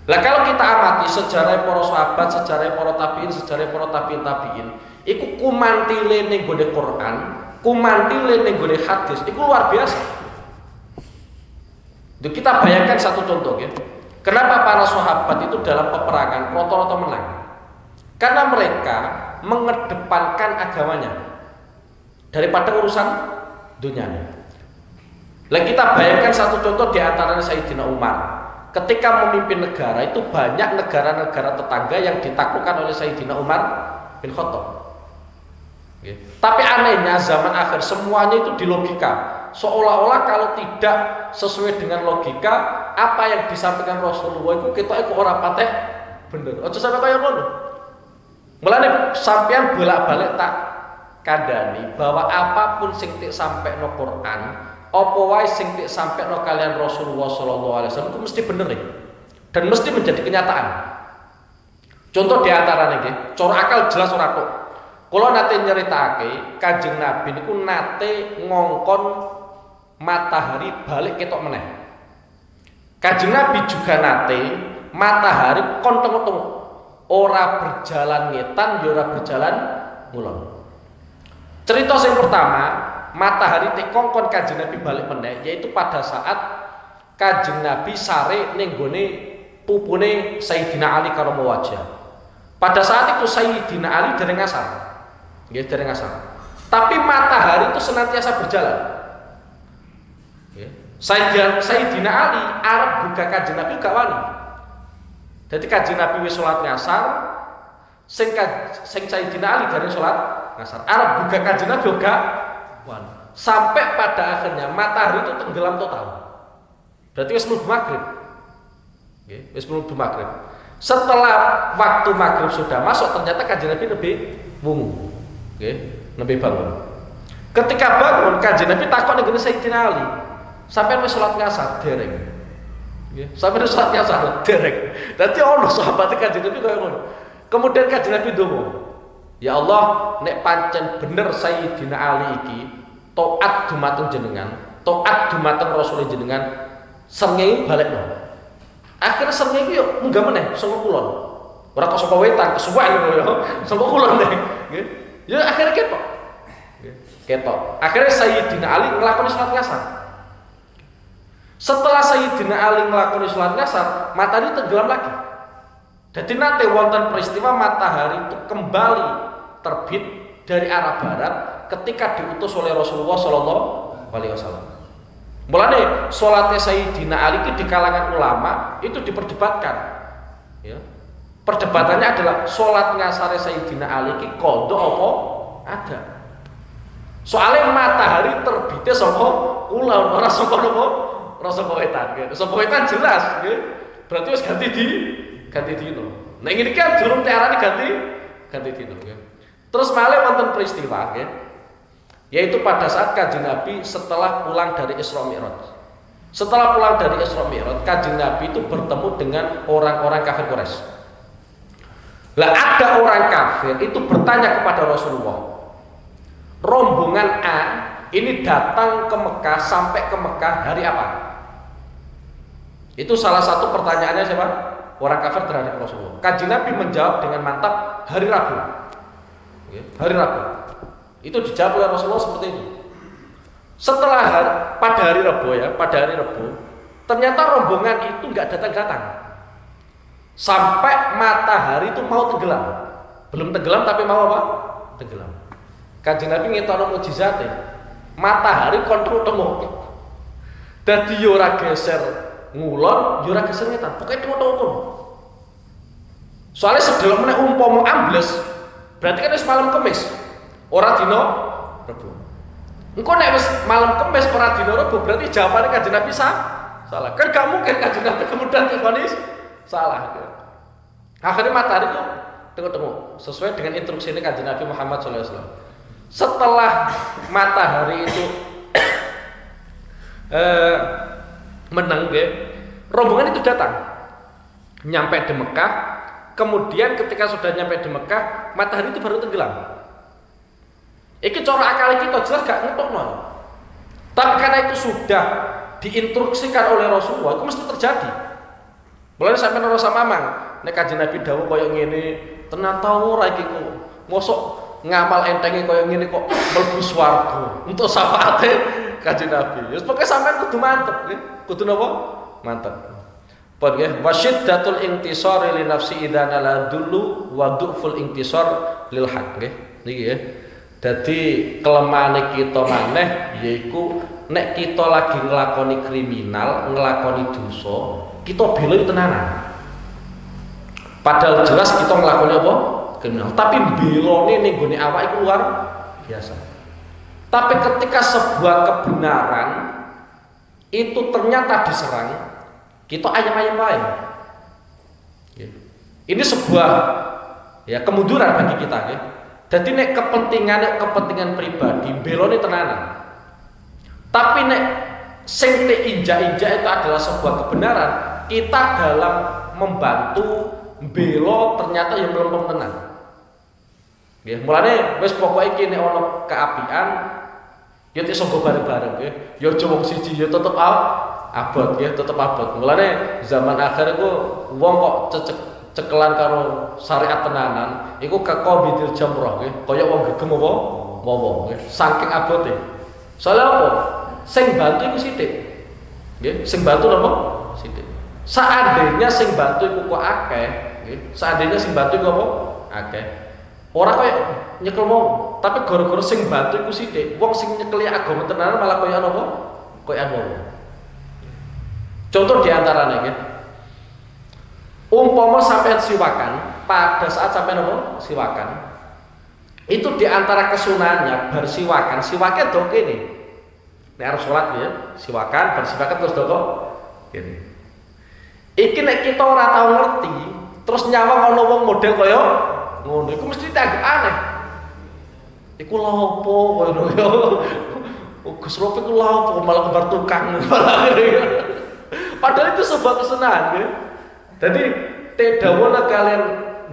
Lah kalau kita amati sejarah para sahabat, sejarah para tabiin, sejarah para tabiin, iku kumantile ning gone Quran, kumantile ning gone hadis, iku luar biasa. Jadi kita bayangkan satu contoh ya. Kenapa para sahabat itu dalam peperangan rata-rata menang? Karena mereka mengedepankan agamanya daripada urusan dunianya. Lah kita bayangkan satu contoh di antaranya Sayyidina Umar. Ketika memimpin negara itu banyak negara-negara tetangga yang ditaklukkan oleh Sayyidina Umar bin Khattab. Tapi anehnya zaman akhir semuanya itu dilogika. Seolah-olah kalau tidak sesuai dengan logika apa yang disampaikan Rasulullah itu kita ora patek bener. Aja sampe kaya ngono. Mulane sampean bolak-balik tak kandhani bahwa apapun sing tik sampekno Quran, apa wae sing tik sampekno kalian Rasulullah sallallahu alaihi wasallam itu mesti bener nih. Dan mesti menjadi kenyataan. Contoh di antaranya nggih, cara akal jelas ora kok. Kula nate nyeritake Kanjeng Nabi niku nate ngongkon matahari balik ketok meneh. Kanjeng Nabi juga nate matahari kon tengok-tengok, ora berjalan ngetan, ya ora berjalan ngulon. Cerita yang pertama, matahari tekongkon Kanjeng Nabi balik meneh, yaitu pada saat Kanjeng Nabi sare ning gone pupune Sayyidina Ali karomah wajah. Pada saat itu Sayyidina Ali dereng asar. Nggih, dereng asar. Tapi matahari itu senantiasa berjalan. Sayyidina Ali arep buka Kanjeng Nabi gak wani. Jadi Kanjeng Nabi wis salat ngasar, sing Sayyidina Ali dereng salat ngasar. Arep buka Kanjeng Nabi gak wani. Sampai pada akhirnya matahari itu tenggelam total. Berarti wis mlebu maghrib. Nggih, wis mlebu maghrib. Setelah waktu maghrib sudah masuk, ternyata Kanjeng Nabi lebih wungu. Nggih, lebih bangun. Ketika bangun, Kanjeng Nabi takon ning Sayyidina Ali, sampai wis salat ngasar dereng. Nggih, sampai wis salat ngasar dereng. Dadi ono sahabat Kanjeng Nabi kaya ngono. Kemudian Kanjeng Nabi ndonga, "Ya Allah, nek pancen bener Sayyidina Ali iki taat dumateng jenengan, taat dumateng Rasul jenengan, srengenge balekno." Akhirnya srengenge yo munggah meneh saka kulon. Ora kok saka wetan, kesuwen yo, saka kulon neh. Nggih. Ya akhirnya ketok. Ketok. Akhirnya Sayyidina Ali nglakoni salat ngasar. Setelah Sayyidina Ali nglakoni salat ngasar, matahari tenggelam lagi. Jadi nanti wonten peristiwa matahari itu kembali terbit dari arah barat ketika diutus oleh Rasulullah sallallahu alaihi wasallam. Mulane salatnya Sayyidina Ali itu di kalangan ulama itu diperdebatkan. Ya. Perdebatannya adalah sholat ngasare Sayyidina Ali ki qadha apa ada. Soalnya matahari terbitnya saka kulon, ora saka napa? Ora saka wetan. Saka wetan jelas, nggih. Berarti wis ganti dino. Nek ngene kan durung diarani ganti dino, nggih. Terus malih wonten peristiwa, nggih. Yaitu pada saat Kanjeng Nabi setelah pulang dari Isra Mi'raj. Setelah pulang dari Isra Mi'raj, Kanjeng Nabi itu bertemu dengan orang-orang kafir Quraisy. Lah ada orang kafir itu bertanya kepada Rasulullah, rombongan A ini datang ke Mekah, sampai ke Mekah hari apa? Itu salah satu pertanyaannya siapa? Orang kafir terhadap Rasulullah. Kanjeng Nabi menjawab dengan mantap, hari Rabu. Hari Rabu. Itu dijawab oleh Rasulullah seperti itu. Setelah pada hari Rabu ya, pada hari Rabu, ternyata rombongan itu nggak datang-datang. Sampai matahari itu mau tenggelam. Belum tenggelam tapi mau apa? Tenggelam. Kanjeng Nabi ngetokno mukjizate. Matahari kontrol tengok. Dadi yo ora geser ngulon, yo ora geser ngetan. Pokoke tengok-tengok. Soalnya sedelok meneh umpama ambles, berarti kan wis malam Kamis. Ora dina Rebo. Engko nek wis malam Kamis ora dina Rebo, berarti jawabane Kanjeng Nabi salah. Kan gak mungkin Kanjeng Nabi kemudian divonis salah. Akhirnya matahari itu tengok-tengok sesuai dengan instruksi ini Kanjeng Nabi Muhammad SAW. Setelah matahari itu menang, rombongan itu datang, nyampe di Mekah. Kemudian ketika sudah nyampe di Mekah, matahari itu baru tenggelam. Iki cara akal iki kok jelas gak ngetokno. Tapi karena itu sudah diinstruksikan oleh Rasulullah, itu mesti terjadi. Mulane sampeyan ora samamang, nek Kanjeng Nabi dawuh kaya ngene, tenan ta ora iki kok. Mosok ngamal entenge kaya ngene kok mlebu swarga. Untuk syafaate Kanjeng Nabi. Ya pokoke sampeyan kudu mantep nggih. Kudu napa? Mantep. Pun nggih, wasyiddatul intisari li nafsi idana la dulu wa du'ful intisar lil haq nggih. Niki ya. Dadi kelemahane kita maneh yaiku nek kita lagi nglakoni kriminal, nglakoni dosa, kita bela tenanan. Padahal jelas kita nglakoni apa? Kriminal. Tapi belone ning gone awak iku luar biasa. Tapi ketika sebuah kebenaran itu ternyata diserang, kita ayam-ayam wae. Ini sebuah ya kemunduran bagi kita nggih. Jadi nek kepentingan pribadi belone tenanan. Tapi nek sing injak-injak itu adalah sebuah kebenaran, kita dalam membantu belo ternyata yang belum tenan. Nggih, mulane wis pokoke iki nek ana keapian ya iso go bareng-bareng nggih. Ya aja wong siji ya tetep abot nggih, tetep abot. Mulane zaman akhir iku wong kok cekelan karo syariat tenanan iku kaqabitil jamrah nggih kaya wong gegem apa wowo nggih saking abote soalnya apa sing bantu iku sithik nggih sing bantu napa sithik seandainya sing bantu iku kok akeh nggih seandainya sing bantu iku apa akeh ora kaya nyekel wong tapi gara-gara sing bantu iku sithik wong sing nyekeli agama tenanan malah kaya napa kaya wowo contoh diantaranya nggih umpama sampean siwakan, pada saat sampean apa? Siwakan. Itu diantara kesunahnya bersiwakan, siwakan dong gini. Nek harus sholat ya, siwakan, bersiwakan terus dong gini. Iki nek kita ora tau ngerti, terus nyawang ana wong model kaya ngono, iku mesti dianggap aneh. Iku lha opo ngono ya. Gus Rofi iku lha opo malah kembar tukang. Padahal itu sebuah kesunahan ya. Jadi tedawona kalian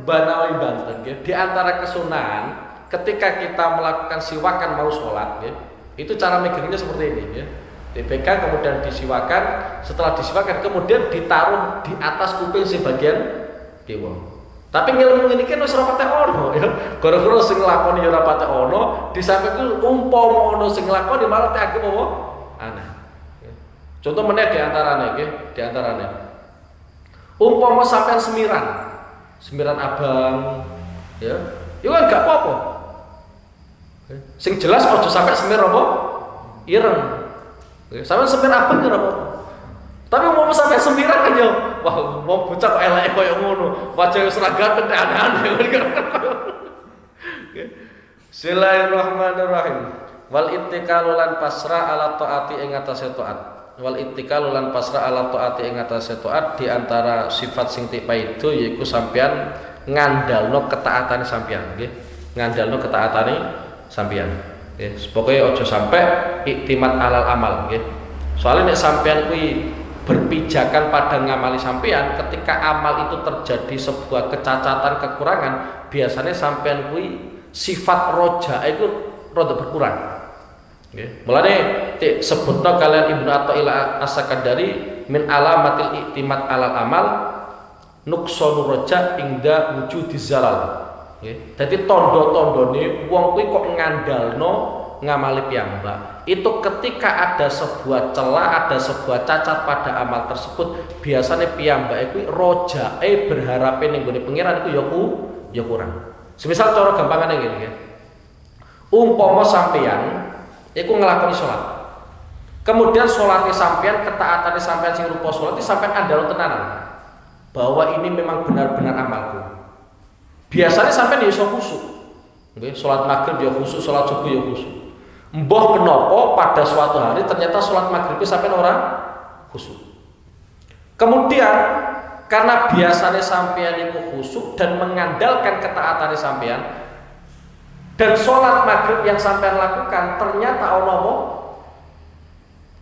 Banawi Banten ya, di antara kesunahan ketika kita melakukan siwakan mau sholat ya, itu cara megangnya seperti ini ya. Dipegang kemudian disiwakan, setelah disiwakan kemudian ditaruh di atas kuping sebagian kiwa. Tapi ngilmu ini kan wis ora patek ono ya. Gara-gara sing nglakoni ya ora patek ono, di samping umpama ono sing nglakoni malah dianggap apa? Aneh. Contoh meneh di antarane nggih, di antarane umpama sampean semiran abang ya itu kan gak apa-apa sing jelas aja sampai semir apa ireng sampean semir abang ya apa tapi umpama sampai semiran kan ya wah mau bocah kok eleke koyo ngono wajah wis ora ganteng aneh-aneh Bismillahirrahmanirrahim wal ittikalu lan pasrah ala taati ing atase taat wal ittikalu lan pasrah ala taati ing atase taat di antara sifat sing tipe itu yaiku sampean ngandalno ketaatane sampean nggih ngandalno ketaatane sampean nggih pokoke aja sampe iktimat alal amal nggih soalnya nek sampean kuwi berpijakan pada ngamali sampean ketika amal itu terjadi sebuah kecacatan kekurangan biasanya sampean kuwi sifat roja itu rada berkurang. Mulane sebutna kalian Ibnu Athaillah As-Sakandari min alamatil iktimat alal amal nuksanu roja ingda wujudiz zalal. Jadi tondo-tondone wong kuwi kok ngandalno ngamali piyambak. Itu ketika ada sebuah celah, ada sebuah cacat pada amal tersebut, biasanya piyambak kuwi rojae berharape ning gone pangeran iku ya kurang. Semisal cara gampangane ngene ya. Umpama sampeyan iku ngelakoni sholat. Kemudian sholatnya sampean, ketaatane sampean sing rupa sholat itu sampean andal tenanan bahwa ini memang benar-benar amalku. Biasanya sampean ya iso khusuk. Nggih, sholat maghrib ya khusuk, sholat subuh ya khusuk. Mbah kenapa pada suatu hari ternyata sholat maghrib sampean ora khusuk. Kemudian karena biasanya sampean iku khusuk dan mengandalkan ketaatane sampean, dan sholat maghrib yang sampean lakukan ternyata ono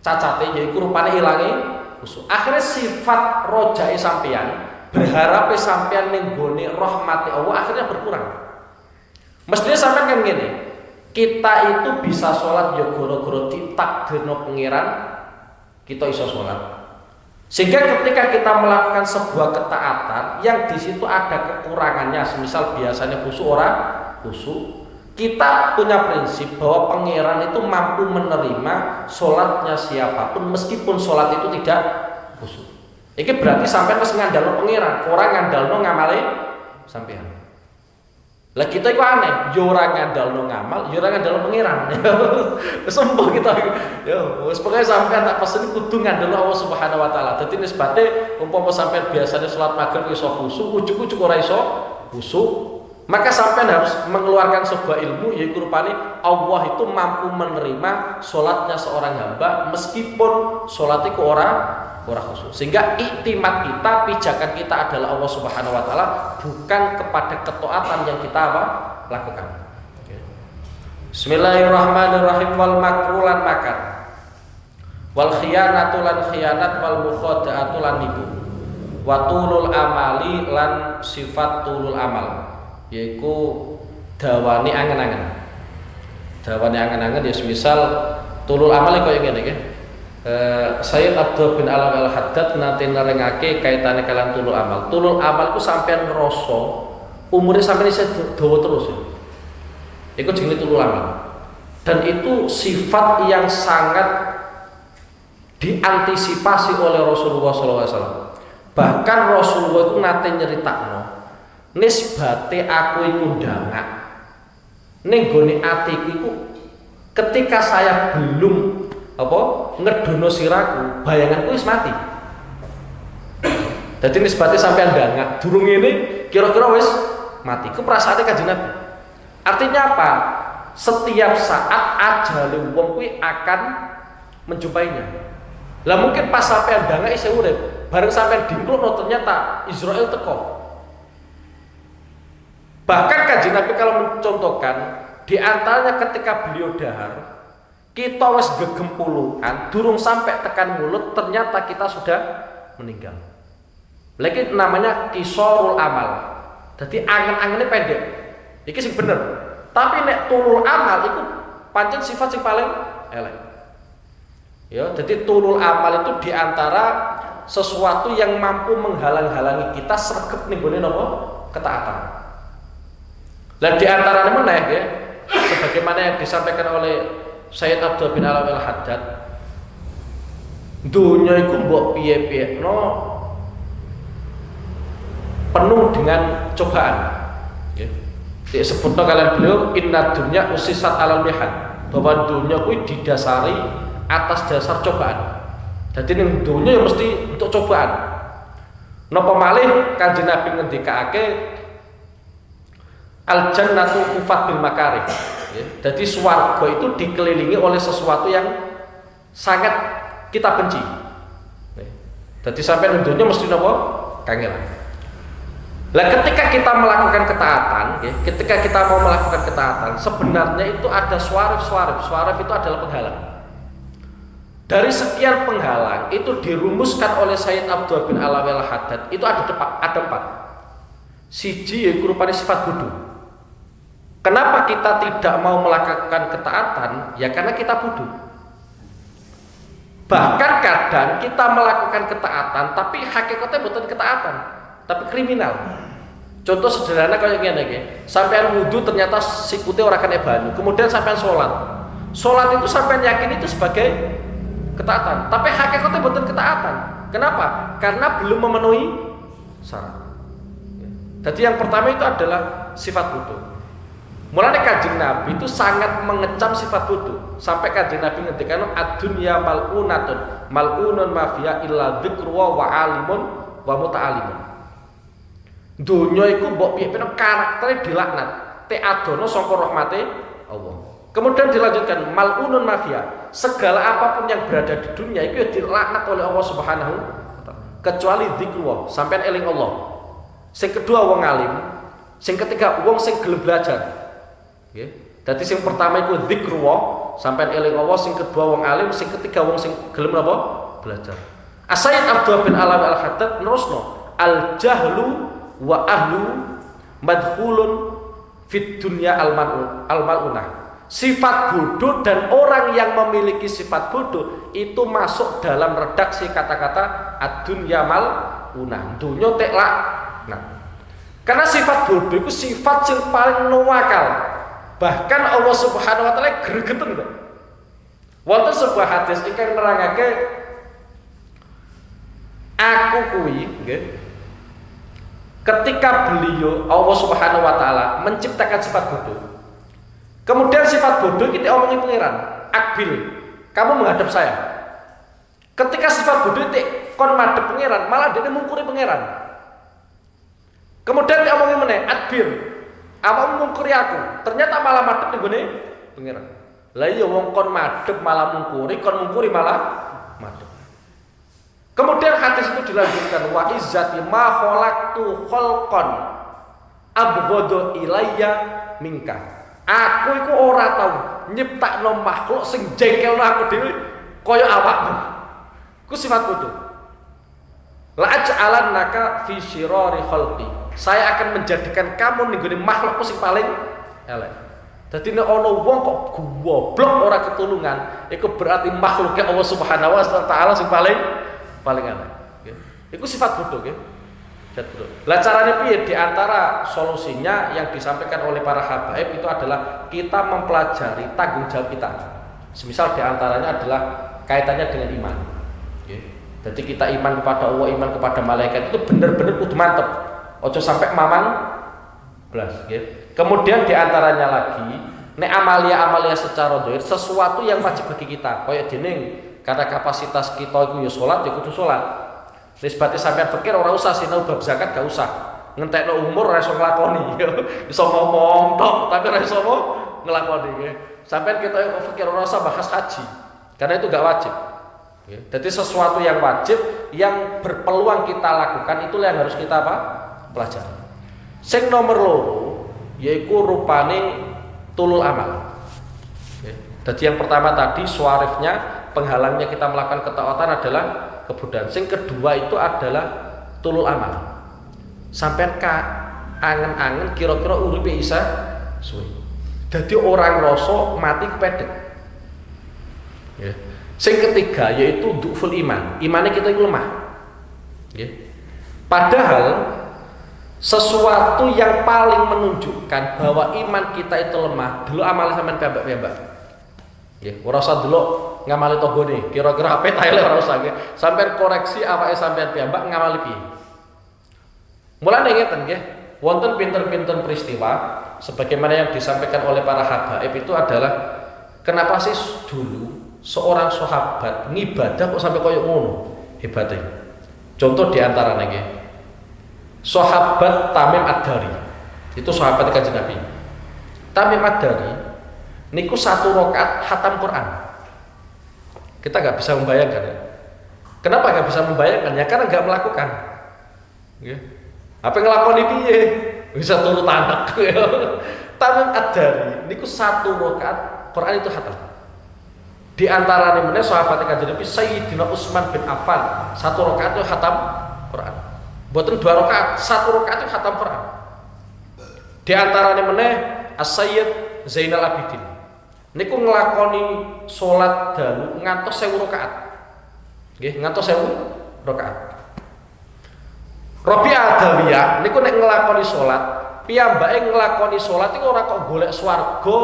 cacate yaiku rupane ilange khusyuk. Akhirnya sifat rojae sampean berharap sampean ning gone rahmati Allah akhirnya berkurang. Mestinya sampean kan ngene. Kita itu bisa sholat ya gara-gara ditakdirno pangeran kita iso sholat. Sehingga ketika kita melakukan sebuah ketaatan yang di situ ada kekurangannya, semisal biasanya khusyuk orang khusyuk, kita punya prinsip bahwa pangeran itu mampu menerima sholatnya siapapun meskipun sholat itu tidak khusyuk. Ini berarti sampai wis ngandalno pangeran, orang ngandalno ngamale sampean. Lah kita itu aneh, yo ora ngandalno ngamal, yo ora ngandalno pangeran. Sembuh kita. Yo wis pokoke sampean tak pesen kudu ngandalno Allah Subhanahu wa taala. Dadi nisbate umpama sampean biasanya salat maghrib iso khusyuk, ujug-ujug ora iso khusyuk, maka sampean harus mengeluarkan sebuah ilmu yaitu rupane Allah itu mampu menerima salatnya seorang hamba meskipun salat itu ora khusyuk. Sehingga iktimat kita, pijakan kita adalah Allah Subhanahu wa taala, bukan kepada ketaatan yang kita lakukan. Bismillahirrahmanirrahim. Wal makru lan makat. Wal khiyanatu lan khiyanat wal mukhada'atu lan nipu. Wa tulul amali lan sifat tulul amal. Yaiku dawane angen-angen. Dawane angen-angen ya semisal tulul amal kaya ngene iki. Sayyid Abdul bin Alam al-Haddad nanti nerengake kaitannya kalian tulul amal. Tulul amal itu sampean ngerasa umurnya sampean isih dawa terus ya. Iku jenenge tulul amal. Dan itu sifat yang sangat diantisipasi oleh Rasulullah SAW. Bahkan Rasulullah itu nate nyeritakno nisbate aku iku ndangak ning gone atiku iku ketika saya belum ngedono siraku, bayanganku wis mati. Jadi nisbate sampean ndangak durung ini kira-kira wis mati. Ku perasaane Kanjeng Nabi. Artinya apa? Setiap saat ajale wong kuwi akan menjumpainya. Lah mungkin pas sampean ndangak isih urip, bareng sampean dingklukno ternyata Israel teko. Bahkan Kanjeng Nabi kalau mencontohkan di antaranya ketika beliau dahar, kita wis gegem puluhan, durung sampai tekan mulut, ternyata kita sudah meninggal. Lagi namanya kisorul amal. Jadi angen-angennya pendek. Iki sing bener. Tapi nek tulul amal itu pancen sifat sing paling elek. Ya, jadi tulul amal itu diantara sesuatu yang mampu menghalang-halangi kita sregep ning gone napa? Ketaatan. Dan diantaranya meneh ya, sebagaimana yang disampaikan oleh Sayyid Abdul bin Alam al-Haddad, dunia itu mbok piye-piye penuh dengan cobaan. Disebutnya kalian beliau inna dunya usisat alal mihan, bahwa dunia itu didasari atas dasar cobaan. Jadi ning dunia yang mesti untuk cobaan. Napa malih Kanjeng Nabi ngendikake al jannatu hufat bil makarih. Jadi swarga itu dikelilingi oleh sesuatu yang sangat kita benci. Jadi sampai dunia mesti napa? Kangelan. Lah ketika kita melakukan ketaatan, ketika kita mau melakukan ketaatan, sebenarnya itu ada swarif. Swarif itu adalah penghalang. Dari sekian penghalang itu dirumuskan oleh Sayyid Abdul bin Alawiyah al-Haddad, itu ada 4. Siji yaiku rupane sifat bodoh. Kenapa kita tidak mau melakukan ketaatan? Ya karena kita bodoh. Bahkan kadang kita melakukan ketaatan tapi hakikatnya bukan ketaatan, tapi kriminal. Contoh sederhana kayak gini iki. Sampean wudu ternyata sikute ora kena banyu. Kemudian sampean sholat. Sholat itu sampean yakin itu sebagai ketaatan, tapi hakikatnya bukan ketaatan. Kenapa? Karena belum memenuhi syarat. Jadi yang pertama itu adalah sifat bodoh. Mulanya Kanjeng Nabi itu sangat mengecam sifat bodoh. Sampai Kanjeng Nabi ngendikan ad-dunya mal'unatun, mal'unun ma fiha illa dzikru wa alimun wa muta'allimun. Dunya iku mbok piye-piye karaktere dilaknat, te adono saka rahmate Allah. Kemudian dilanjutkan mal'unun ma fiha, segala apapun yang berada di dunia itu dilaknat oleh Allah Subhanahu wa taala, kecuali dzikru, sampean eling Allah. Sing kedua wong alim, sing ketiga wong sing gelem belajar. Jadi sing pertama itu dzikrullah, sampai eling Allah, sing kedua wong alim, sing ketiga wong sing gelem apa? Belajar. Sayyid Abdul bin Alam al-Haddad nerusno, al jahlu wa ahlu madkhulun fit dunya al mal'unah. sifat bodoh dan orang yang memiliki sifat bodoh itu masuk dalam redaksi kata-kata ad-dunya mal'unah, dunya teklak. Nah, karena sifat bodoh itu sifat yang paling nuwakal. Bahkan Allah Subhanahu wa taala gregeten kok. Wonten sebuah hadis ingkang nerangake aku kuwi nggih. Ketika beliau Allah Subhanahu wa taala menciptakan sifat bodoh. Kemudian sifat bodoh kita omongin pangeran, akbil, kamu menghadap saya. Ketika sifat bodoh itu kon madhep pangeran, malah dia mungkuri pangeran. Kemudian dia omongin meneh, adbir, awakmu mungkuri aku. Ternyata malah madhep ning gone pangeran. Lah iya wong kon madhep malah mungkuri, kon mungkuri malah madhep. Kemudian hadis itu dilanjutkan, wa izzati ma khalaqtu khalqan abghadu ilayya minka. Aku iku ora tau nyiptakno makhluk sing jengkelno aku dhewe kaya awakmu. Ku sifat bodoh. La aj'alannaka fi syirari khalqi. Saya akan menjadikan kamu ning gone makhlukku sing paling elek. Dadi nek ana wong kok goblok ora ketulungan, iku berarti makhluknya Allah Subhanahu wa taala sing paling elek. Iku sifat bodoh nggih. Lah caranya piye? Di antara solusinya yang disampaikan oleh para habaib itu adalah kita mempelajari tanggung jawab kita. Semisal di antaranya adalah kaitannya dengan iman. Jadi kita iman kepada Allah, iman kepada malaikat itu benar-benar kudu mantep. Ojo sampai mamang blas. Kemudian di antaranya lagi, nek amalia secara zahir sesuatu yang wajib bagi kita. Kaya dening karena kapasitas kita itu ya salat, ya kudu salat. Nisbati sampean fikir ora usah sinau bab zakat gak usah. Ngentekno umur ora iso nglakoni. Iso ngomong tok tapi ora iso nglakoni nggih. Sampean kita fikir ora usah bahas haji. Karena itu gak wajib. Jadi sesuatu yang wajib yang berpeluang kita lakukan itulah yang harus kita pelajari. Sing nomor loro yaiku rupane tulul amal. Jadi yang pertama tadi suarifnya penghalangnya kita melakukan ketaatan adalah kebodohan. Sing kedua itu adalah tulul amal. Sampean angen-angen kira-kira uripe isa suwe. Dadi orang rasa mati kepedhet. Ya. Sing ketiga yaitu du'ful iman. Imane kita itu lemah. Ya. Padahal sesuatu yang paling menunjukkan bahwa iman kita itu lemah, dulu amal sampean piyambak-piyambak. Ya, ora usah delok ngamali togone, kira-kira apa tae ora usah nggih. Sampeyan koreksi awake sampeyan piyambak ngamali piye. Mulane ngeten nggih, wonten pinten-pinten peristiwa sebagaimana yang disampaikan oleh para habaib itu adalah kenapa sih dulu seorang sahabat ngibadah kok sampai koyo ngono hebatnya. Contoh diantaranya nggih. Sahabat Tamim Ad-Dari. Itu sahabat Kanjeng Nabi. Tamim Ad-Dari niku satu rakaat khatam Quran. Kita nggak bisa membayangkan ya. Kenapa nggak bisa membayangkan? Ya karena nggak melakukan. Ya. Apa yang ngelakoni piye? Bisa turut anak. Tamim Ad-Dari niku satu rakaat Quran itu khatam. Di antaranya meneh sahabat Kanjeng Nabi Sayyidina Utsman bin Affan satu rakaat itu khatam Quran. Mboten dua rakaat, satu rakaat itu khatam Quran. Di antaranya meneh As-Sayyid Zainal Abidin niku nglakoni salat dalu ngantos 1000 rakaat. Nggih, ngantos 1000 rakaat. Rabi'ah Adawiyah niku nek nglakoni salat, piyambake nglakoni salat iku ora kok golek swarga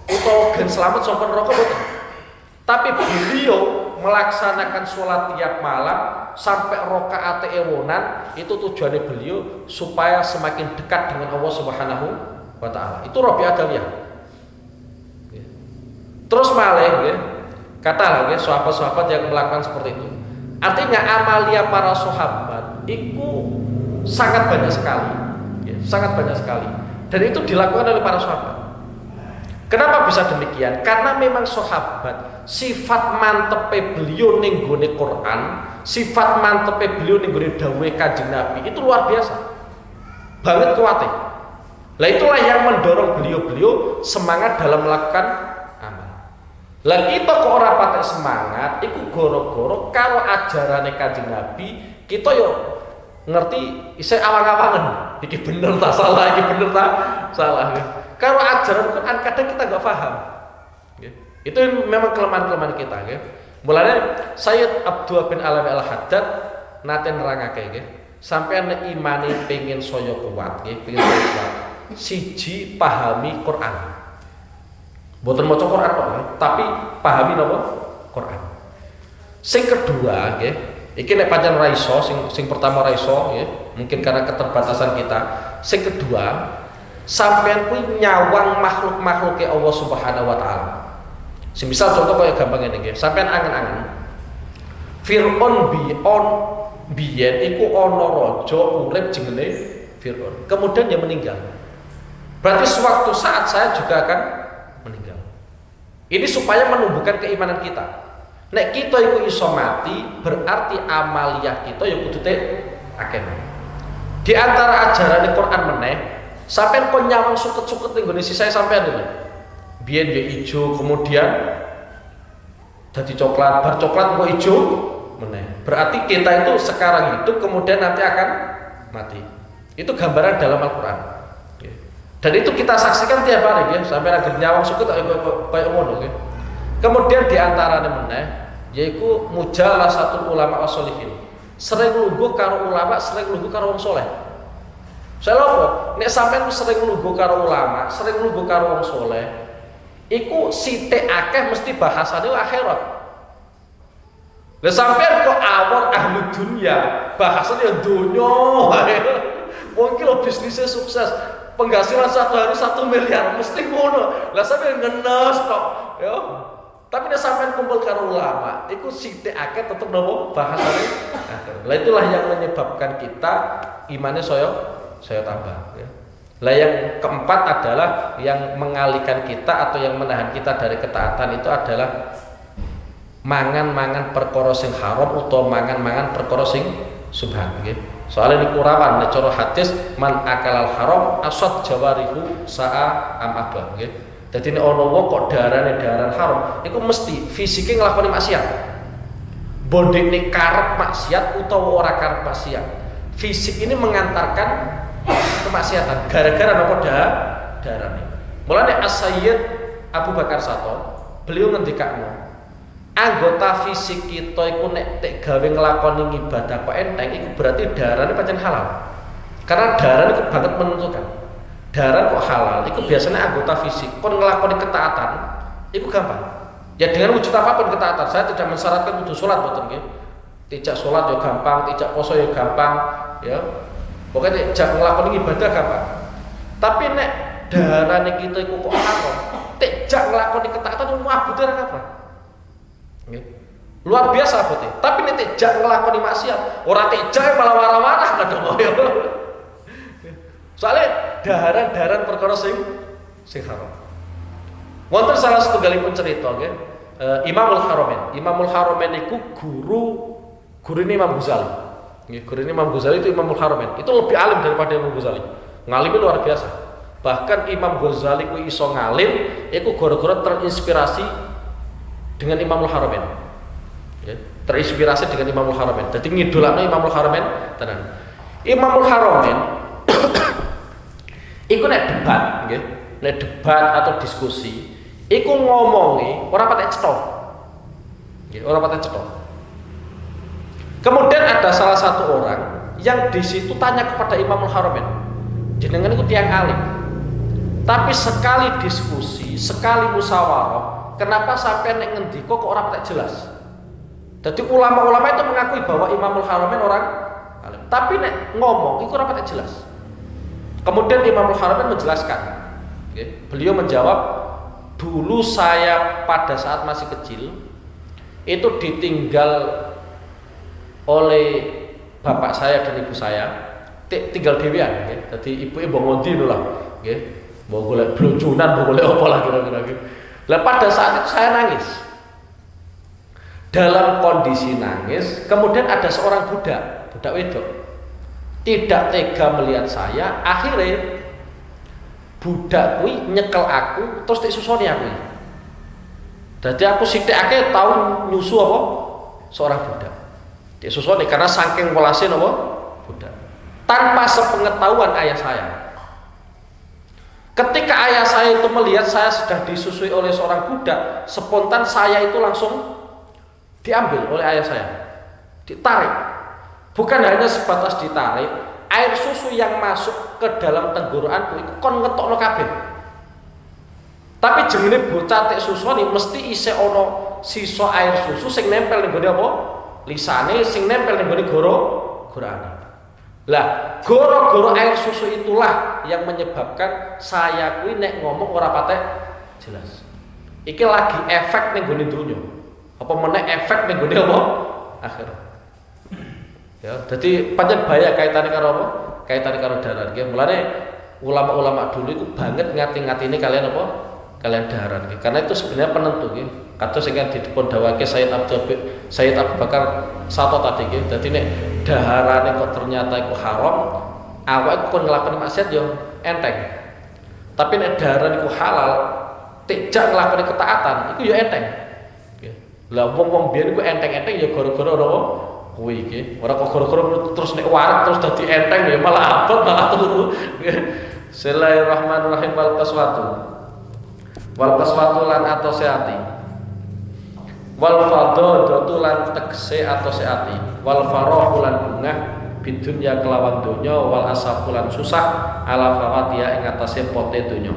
utawa gen slamet saka neraka mboten. Tapi beliau melaksanakan sholat tiap malam sampai rakaat ewonan, itu tujuannya beliau supaya semakin dekat dengan Allah Subhanahu wa taala. Itu Rabi'ah Adawiyah. Terus malih ya, kata lagi sahabat-sahabat yang melakukan seperti itu. Artinya amalia para sahabat itu sangat banyak sekali, ya, sangat banyak sekali. Dan itu dilakukan oleh para sahabat. Kenapa bisa demikian? Karena memang sahabat sifat mantepe beliau ning gone Quran, sifat mantepe beliau ning gone dawuhe Kanjeng Nabi itu luar biasa. Banget kuatnya. Lah itulah yang mendorong beliau-beliau semangat dalam melakukan amal. Lah kita kok ora patek semangat, iku goro-goro karo ajarane Kanjeng Nabi, kita yo ngerti isih awang-awangen. Iki bener ta salah, iki bener ta salah. Kalau ajaran Quran kadang kita nggak paham. Itu memang kelemahan-kelemahan kita. Mulanya Sayyid Abdullah bin Alwi Al-Haddad nate nerangake sampeyan nek imane pengen saya kuat pengen saya kuat. Siji pahami Quran. Mboten maca Quran kok, tapi pahami napa? Quran. Sing kedua iki nek pancen ra iso sing pertama ra iso mungkin karena keterbatasan kita. Sing kedua, sampeyan kuwi nyawang makhluk-makhluke Allah Subhanahu wa taala. Semisal contoh kaya gampang ngene sampeyan angen-angen. Fir'aun biyen iku ana raja urip jenenge Fir'aun. Kemudian dia meninggal. Berarti suatu saat saya juga akan meninggal. Ini supaya menumbuhkan keimanan kita. Nek kita iku iso mati, berarti amaliyah kita ya kudu akeh. Di antara ajaran Quran meneh, sampeyan kok nyawang suket-suket ning gone saya sampeyan lho. Biyen ya ijo, kemudian jadi coklat, bar coklat kok ijo meneh. Berarti kita itu sekarang hidup kemudian nanti akan mati. Itu gambaran dalam Al-Qur'an. Dan itu kita saksikan tiap hari sampai agar nyawang suket kayak ngono Kemudian di antaranya meneh yaitu mujalasatul ulama wassolihin. Sering lungguh karo ulama, sering lungguh karo wong saleh. Saya lho, nek sampean sering lungguh karo ulama, sering lungguh karo wong saleh, iku sithik akeh mesti bahasane akhirat. Lah sampean kok awor ahli dunia, bahasane ya donya. Wong iki lho bisnisnya sukses, penghasilan satu hari 1 miliar mesti ngono. Lah sampean ngenes kok, ya. Tapi nek sampean kumpul karo ulama, iku sithik akeh tetep nopo bahasane. Lah itulah yang menyebabkan kita imane saya tambah ya. Lah yang keempat adalah yang mengalihkan kita atau yang menahan kita dari ketaatan itu adalah mangan-mangan perkara sing haram utawa mangan-mangan perkara sing subhan nggih. Soale niku rawan nek cara hadis man akalal haram asad jawarihu sa'a amaba nggih. Dadi nek ana wong kok darane daran haram, iku mesti fisike nglakoni maksiat. Bondene karep maksiat utawa ora karep maksiat. Fisik ini mengantarkan kemaksiatan gara-gara napa darane. Mulane As-Sayyid Abu Bakar Sato, beliau ngendikakno, anggota fisik kita iku nek tek gawe nglakoni ibadah kok enteng iku berarti darane pancen halal. Karena darane itu banget menentukan. Darah kok halal, itu biasanya anggota fisik. Kon ngelakoni ketaatan, itu gampang. Ya dengan wujud apapun ketaatan. Saya tidak mensyaratkan wujud sholat, betul nggih. Tidak sholat ya gampang, tidak poso ya gampang, ya. Pokoknya tidak ngelakoni ibadah gampang. Tapi nek darane kita iku kok haram, tidak ngelakoni ketaatan itu mabute ora gampang. Nggih. Luar biasa abote. Tapi nek tidak ngelakoni maksiat, ora tidak malah marah-marah kadang koyo. Soalnya daharan perkara sing haram. Wonten salah setunggalipun cerita nggih, Imamul Haramain iku guru Imam Ghazali. Nggih, guru Imam Ghazali itu Imamul Haramain. Itu lebih alim daripada Imam Ghazali. Ngalimi luar biasa. Bahkan Imam Ghazali ku iso ngalim iku gara-gara terinspirasi dengan Imamul Haramain. Nggih, terinspirasi dengan Imamul Haramain. Dadi ngidolakno Imamul Haramain tenan. Imamul Haramain iku nek debat, nggih, nek debat atau diskusi, iku ngomongi ora patek cetha. Nggih, ora patek cetha. Kemudian ada salah satu orang yang di situ tanya kepada Imamul Haramain. Jenengan iku tiyang alim. Tapi sekali diskusi, sekali musyawarah, kenapa sampai nek ngendika kok ora patek jelas? Jadi ulama-ulama itu mengakui bahwa Imamul Haramain orang alim. Tapi nek ngomong iku ora patek jelas. Kemudian Imamul Haramain menjelaskan, beliau menjawab, dulu saya pada saat masih kecil itu ditinggal oleh bapak saya dan ibu saya, tinggal dewean, jadi ibu mbok ngondi lho lah, mbok golek blonjonan, mbok golek apa lah kira-kira. Lah pada saat itu saya nangis. Dalam kondisi nangis, kemudian ada seorang budak wedok. Tidak tega melihat saya, akhirnya budak kuwi nyekel aku terus disusoni aku. Jadi aku sithik akeh tau nyusu apa seorang budak. Disusoni karena saking welase napa budak. Tanpa sepengetahuan ayah saya. Ketika ayah saya itu melihat saya sedang disusui oleh seorang budak, spontan saya itu langsung diambil oleh ayah saya, ditarik. Bukan hanya sebatas ditarik, air susu yang masuk ke dalam tenggorokanku itu kon ngetokno kabeh. Tapi jenenge bocah tek susu ini mesti isih ana sisa air susu sing nempel ning gone apa? Lisane sing nempel ning gone gorane. Lah, goro-goro air susu itulah yang menyebabkan saya kuwi nek ngomong ora patek jelas. Iki lagi efek ning gone donya. Apa meneh efek ning gone apa? Akhirat. Ya, dadi pancen bahaya kaitane karo apa? Kaitane karo daharan. Nggih, mulane ulama-ulama dulu itu banget ngati-ngatine kalian apa? Kalian daharan. Karena itu sebenarnya penentu nggih. Kados sing dipun dawuhake Sayyid Abu Bakar Sato tadi nggih. Dadi nek daharane kok ternyata iku haram, awake kon nglakoni maksiat yo enteng. Tapi nek daharan iku halal, tidak nglakoni ketaatan, iku yo enteng. Nggih. Lah wong-wong biyen iku enteng-enteng yo gara-gara apa? Kuwi iki. Ora kok gara-gara terus nek warak terus dadi enteng ya malah abot malah turu. Bismillahirrahmanirrahim. Wal qaswatu lan atose ati. Wal fadhadatu lan tegese atose ati. Wal farahu lan bungah bidunya kelawan donya. Wal asafu lan susah ala fawatiya ing atase pote donya.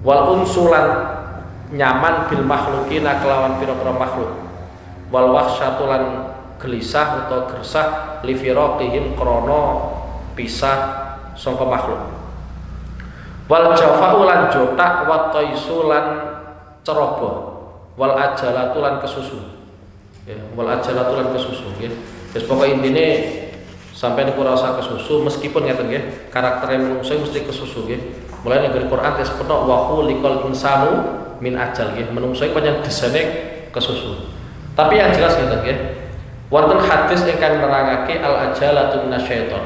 Wal unsulan nyaman bil makhlukina kelawan pira-pira makhluk. Wal wahsyatu lan gelisah atau gersah li firaqihim krana pisah sangka makhluk. Wal jafa'u lan jotak wa taisu lan ceroboh. Wal ajalatu lan kesusu. Ya, wal ajalatu lan kesusu nggih. Wis pokoke intine sampeyan iku ora usah kesusu meskipun ngeten nggih, karaktere manungsa mesti kesusu nggih. Mulane ning Quran disebutno wa khuliqal insanu min ajal nggih. Manungsa iku pancen desane kesusu. Tapi yang jelas ngeten nggih. Wonten hadis ingkang nerangake al ajalatu minasyaiton.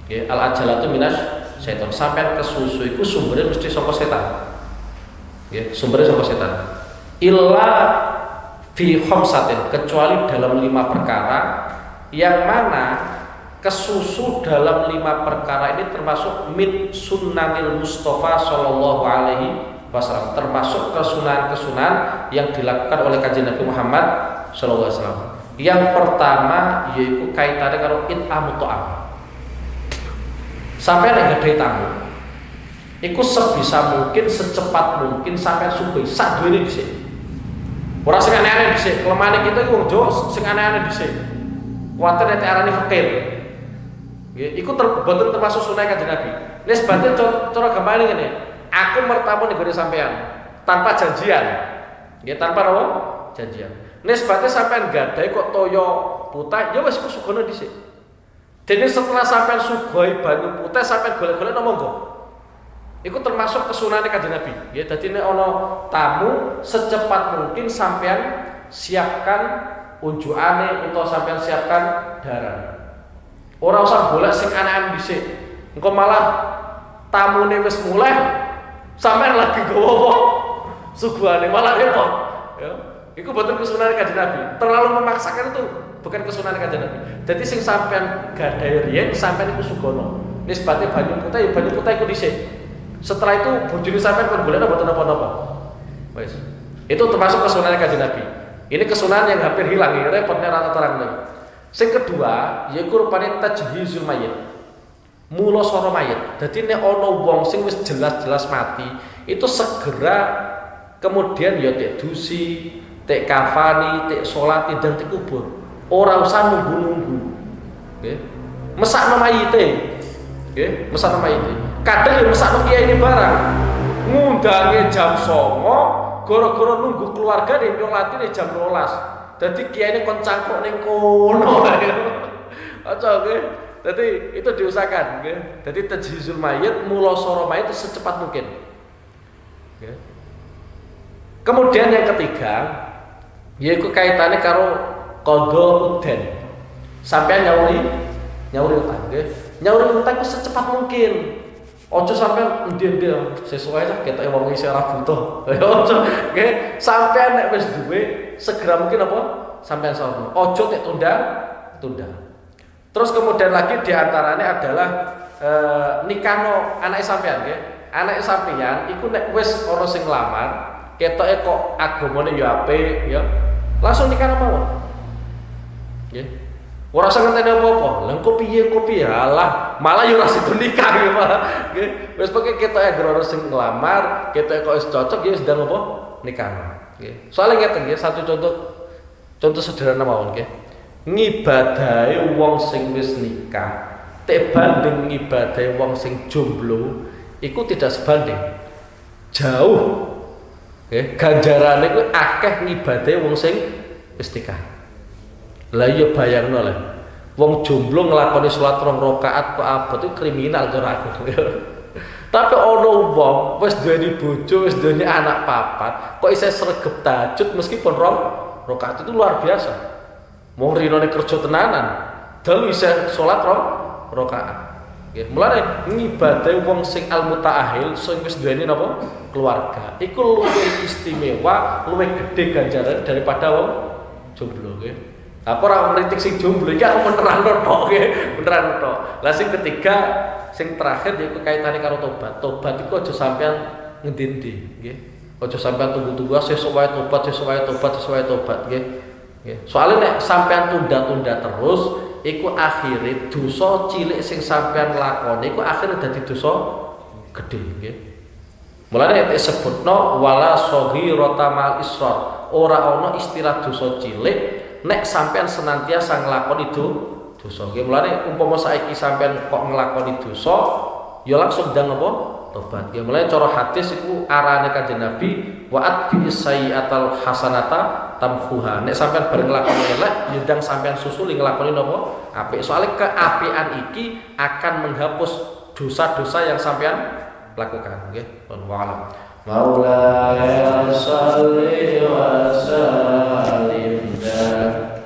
Nggih, al ajalatu minasyaiton. Sampeyan kesusu iku sumbernya mesti saka setan. Nggih, sumbernya saka setan. Illa fi khamsatin, kecuali dalam 5 perkara yang mana kesusu dalam 5 perkara ini termasuk min sunnanil Mustafa sallallahu alaihi wasallam, termasuk kesunahan-kesunahan yang dilakukan oleh Kanjeng Nabi Muhammad sallallahu alaihi wasallam. Yang pertama yaitu kaitannya karo it'amut ta'am. Sampai nek gadahi tamu iku sebisa mungkin secepat mungkin sampai subuh sak duwene dhisik. Ora sing aneh-aneh dhisik, kelemane kita iku wong Jawa sing aneh-aneh dhisik. Kuwatir nek arani fakir. Nggih, iku boten termasuk sunah Kanjeng Nabi. Nek sebate cara gampang ngene, aku mertamu ning gone sampean tanpa janjian. Nggih, tanpa apa? Janjian. Nek sebate sampean gadahi kok toya putih, ya wis ku sugono dhisik. Dene setelah sampean sugoi banyu putih sampean golek-golek monggo. Iku termasuk kesunahane Kanjeng Nabi. Ya, dadi nek ana tamu secepat mungkin sampean siapkan unjukane utawa sampean siapkan daran. Ora usah golek sing aneh-aneh dhisik. Engko malah tamune wis mulai sampean lagi gowo apa? Suguhane malah repot. Ya. Iku boten kesunahane Kanjeng Nabi. Terlalu memaksakan itu bukan kesunahane Kanjeng Nabi. Dadi sing sampean gadahi riyen sampean iku sugono. Nisbate banyu putih ya banyu putih iku dhisik. Setelah itu bojone sampean kon golek mboten napa-napa. Wis. Itu termasuk kesunahan Kanjeng Nabi. Ini kesunahan yang hampir hilang, ya, repotnya rata terang. Sing kedua, yaiku rupane tajhizul mayit. Mula sara mayit. Dadi nek ana wong sing wis jelas-jelas mati, itu segera kemudian ya tek dusi, tek kafani, tek salati dan tek kubur. Ora usah nunggu-nunggu. Nggih. Mesakno mayite. Nggih, mesakno mayite. Kadang ya mesakno kiai ini barang ngundange jam 09.00 gara-gara nunggu keluarga ning nyolatine jam 12. Dadi kiai ini kon cangkruk ning kono. Aja nggih. Dadi itu diusahakan nggih. Dadi tajhizul mayit, mulasara mayit secepat mungkin. Nggih. Kemudian yang ketiga yaitu kaitannya karo qadha udan. Sampai nyauri utang nggih. Nyauri utang secepat mungkin. Ojo sampean endi-endi sesuai aja ketok wong iki ora butuh. Ya ojo nggih, sampean nek wis duwe segera mungkin apa? Sampean sono. Ojo tek tunda. Terus kemudian lagi diantaranya adalah nikahno anak sampean nggih. anak sampeyan iku nek wis ana sing nglamar, ketoke kok agamane ya apik ya, langsung nikah mawon. Nggih. Ora usah ngenteni apa-apa. Lah engko piye alah, malah ya ora sido nikah ya malah. Nggih. Wis pokoke ketoke agar ana sing nglamar, ketoke kok wis cocok ya wis ndang apa? Nikah. Nggih. Soale ngeten nggih, satu contoh sederhana mawon nggih. Ngibadahe wong sing wis nikah tek banding ngibadahe wong sing jomblo iku tidak sebanding. Jauh. Nggih, ganjarane kuwi akeh ngibadahe wong sing wis nikah. Lah iya bayangno le. Wong jomblo nglakoni salat 2 rakaat kok abot itu kriminal cara aku. Tapi ana wong wis duweni bojo, wis duweni anak papat, kok isih sregep tahajud meskipun 2 rakaat itu luar biasa. Wong rinone kerja tenanan, dalu isih salat 2 rakaat. Nggih, mulane ngibadahi wong sing al-mutaahil sing wis duweni napa? Keluarga. Iku luwih istimewa, luwih gedhe ganjaran daripada wong jomblo nggih. Aku ora ngritik sing jomblo iki aku menerangno tok nggih, menerangno tok. Lah sing ketiga, sing terakhir yaiku kaitane karo tobat. Tobat iku aja sampean ngendi-endi nggih. Aja sampean tunggu-tunggu sesuk wae tobat, sesuk wae tobat nggih. Soalnya nek sampean tunda-tunda terus, iku akhirnya dosa cilik sing sampean lakoni, iku akhirnya dadi dosa gede. Nggih. Mulane disebutno wala shaghirata mal israr. Ora ana istilah dosa cilik nek sampean senantiasa nglakoni dosa. Nggih, mulane umpama saiki sampean kok nglakoni dosa, ya langsung ndang apa? Tobat. Ya mulane cara hadis iku arane Kanjeng Nabi wa atbi sayyi'atal hasanata tamhuha. Nek sampean bareng nglakoni elek, ya ndang sampean susuli nglakoni napa? Apik. Soale keapian iki akan menghapus dosa-dosa yang sampean lakukan. Nggih, wallahu a'lam. Maulaya shalli wa sallim daiman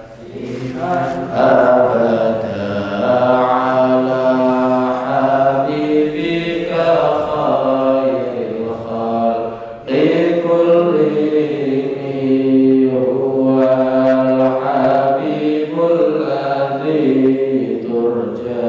abada ala habibika khairil khalqi kullihim huwal habibul ladzi turja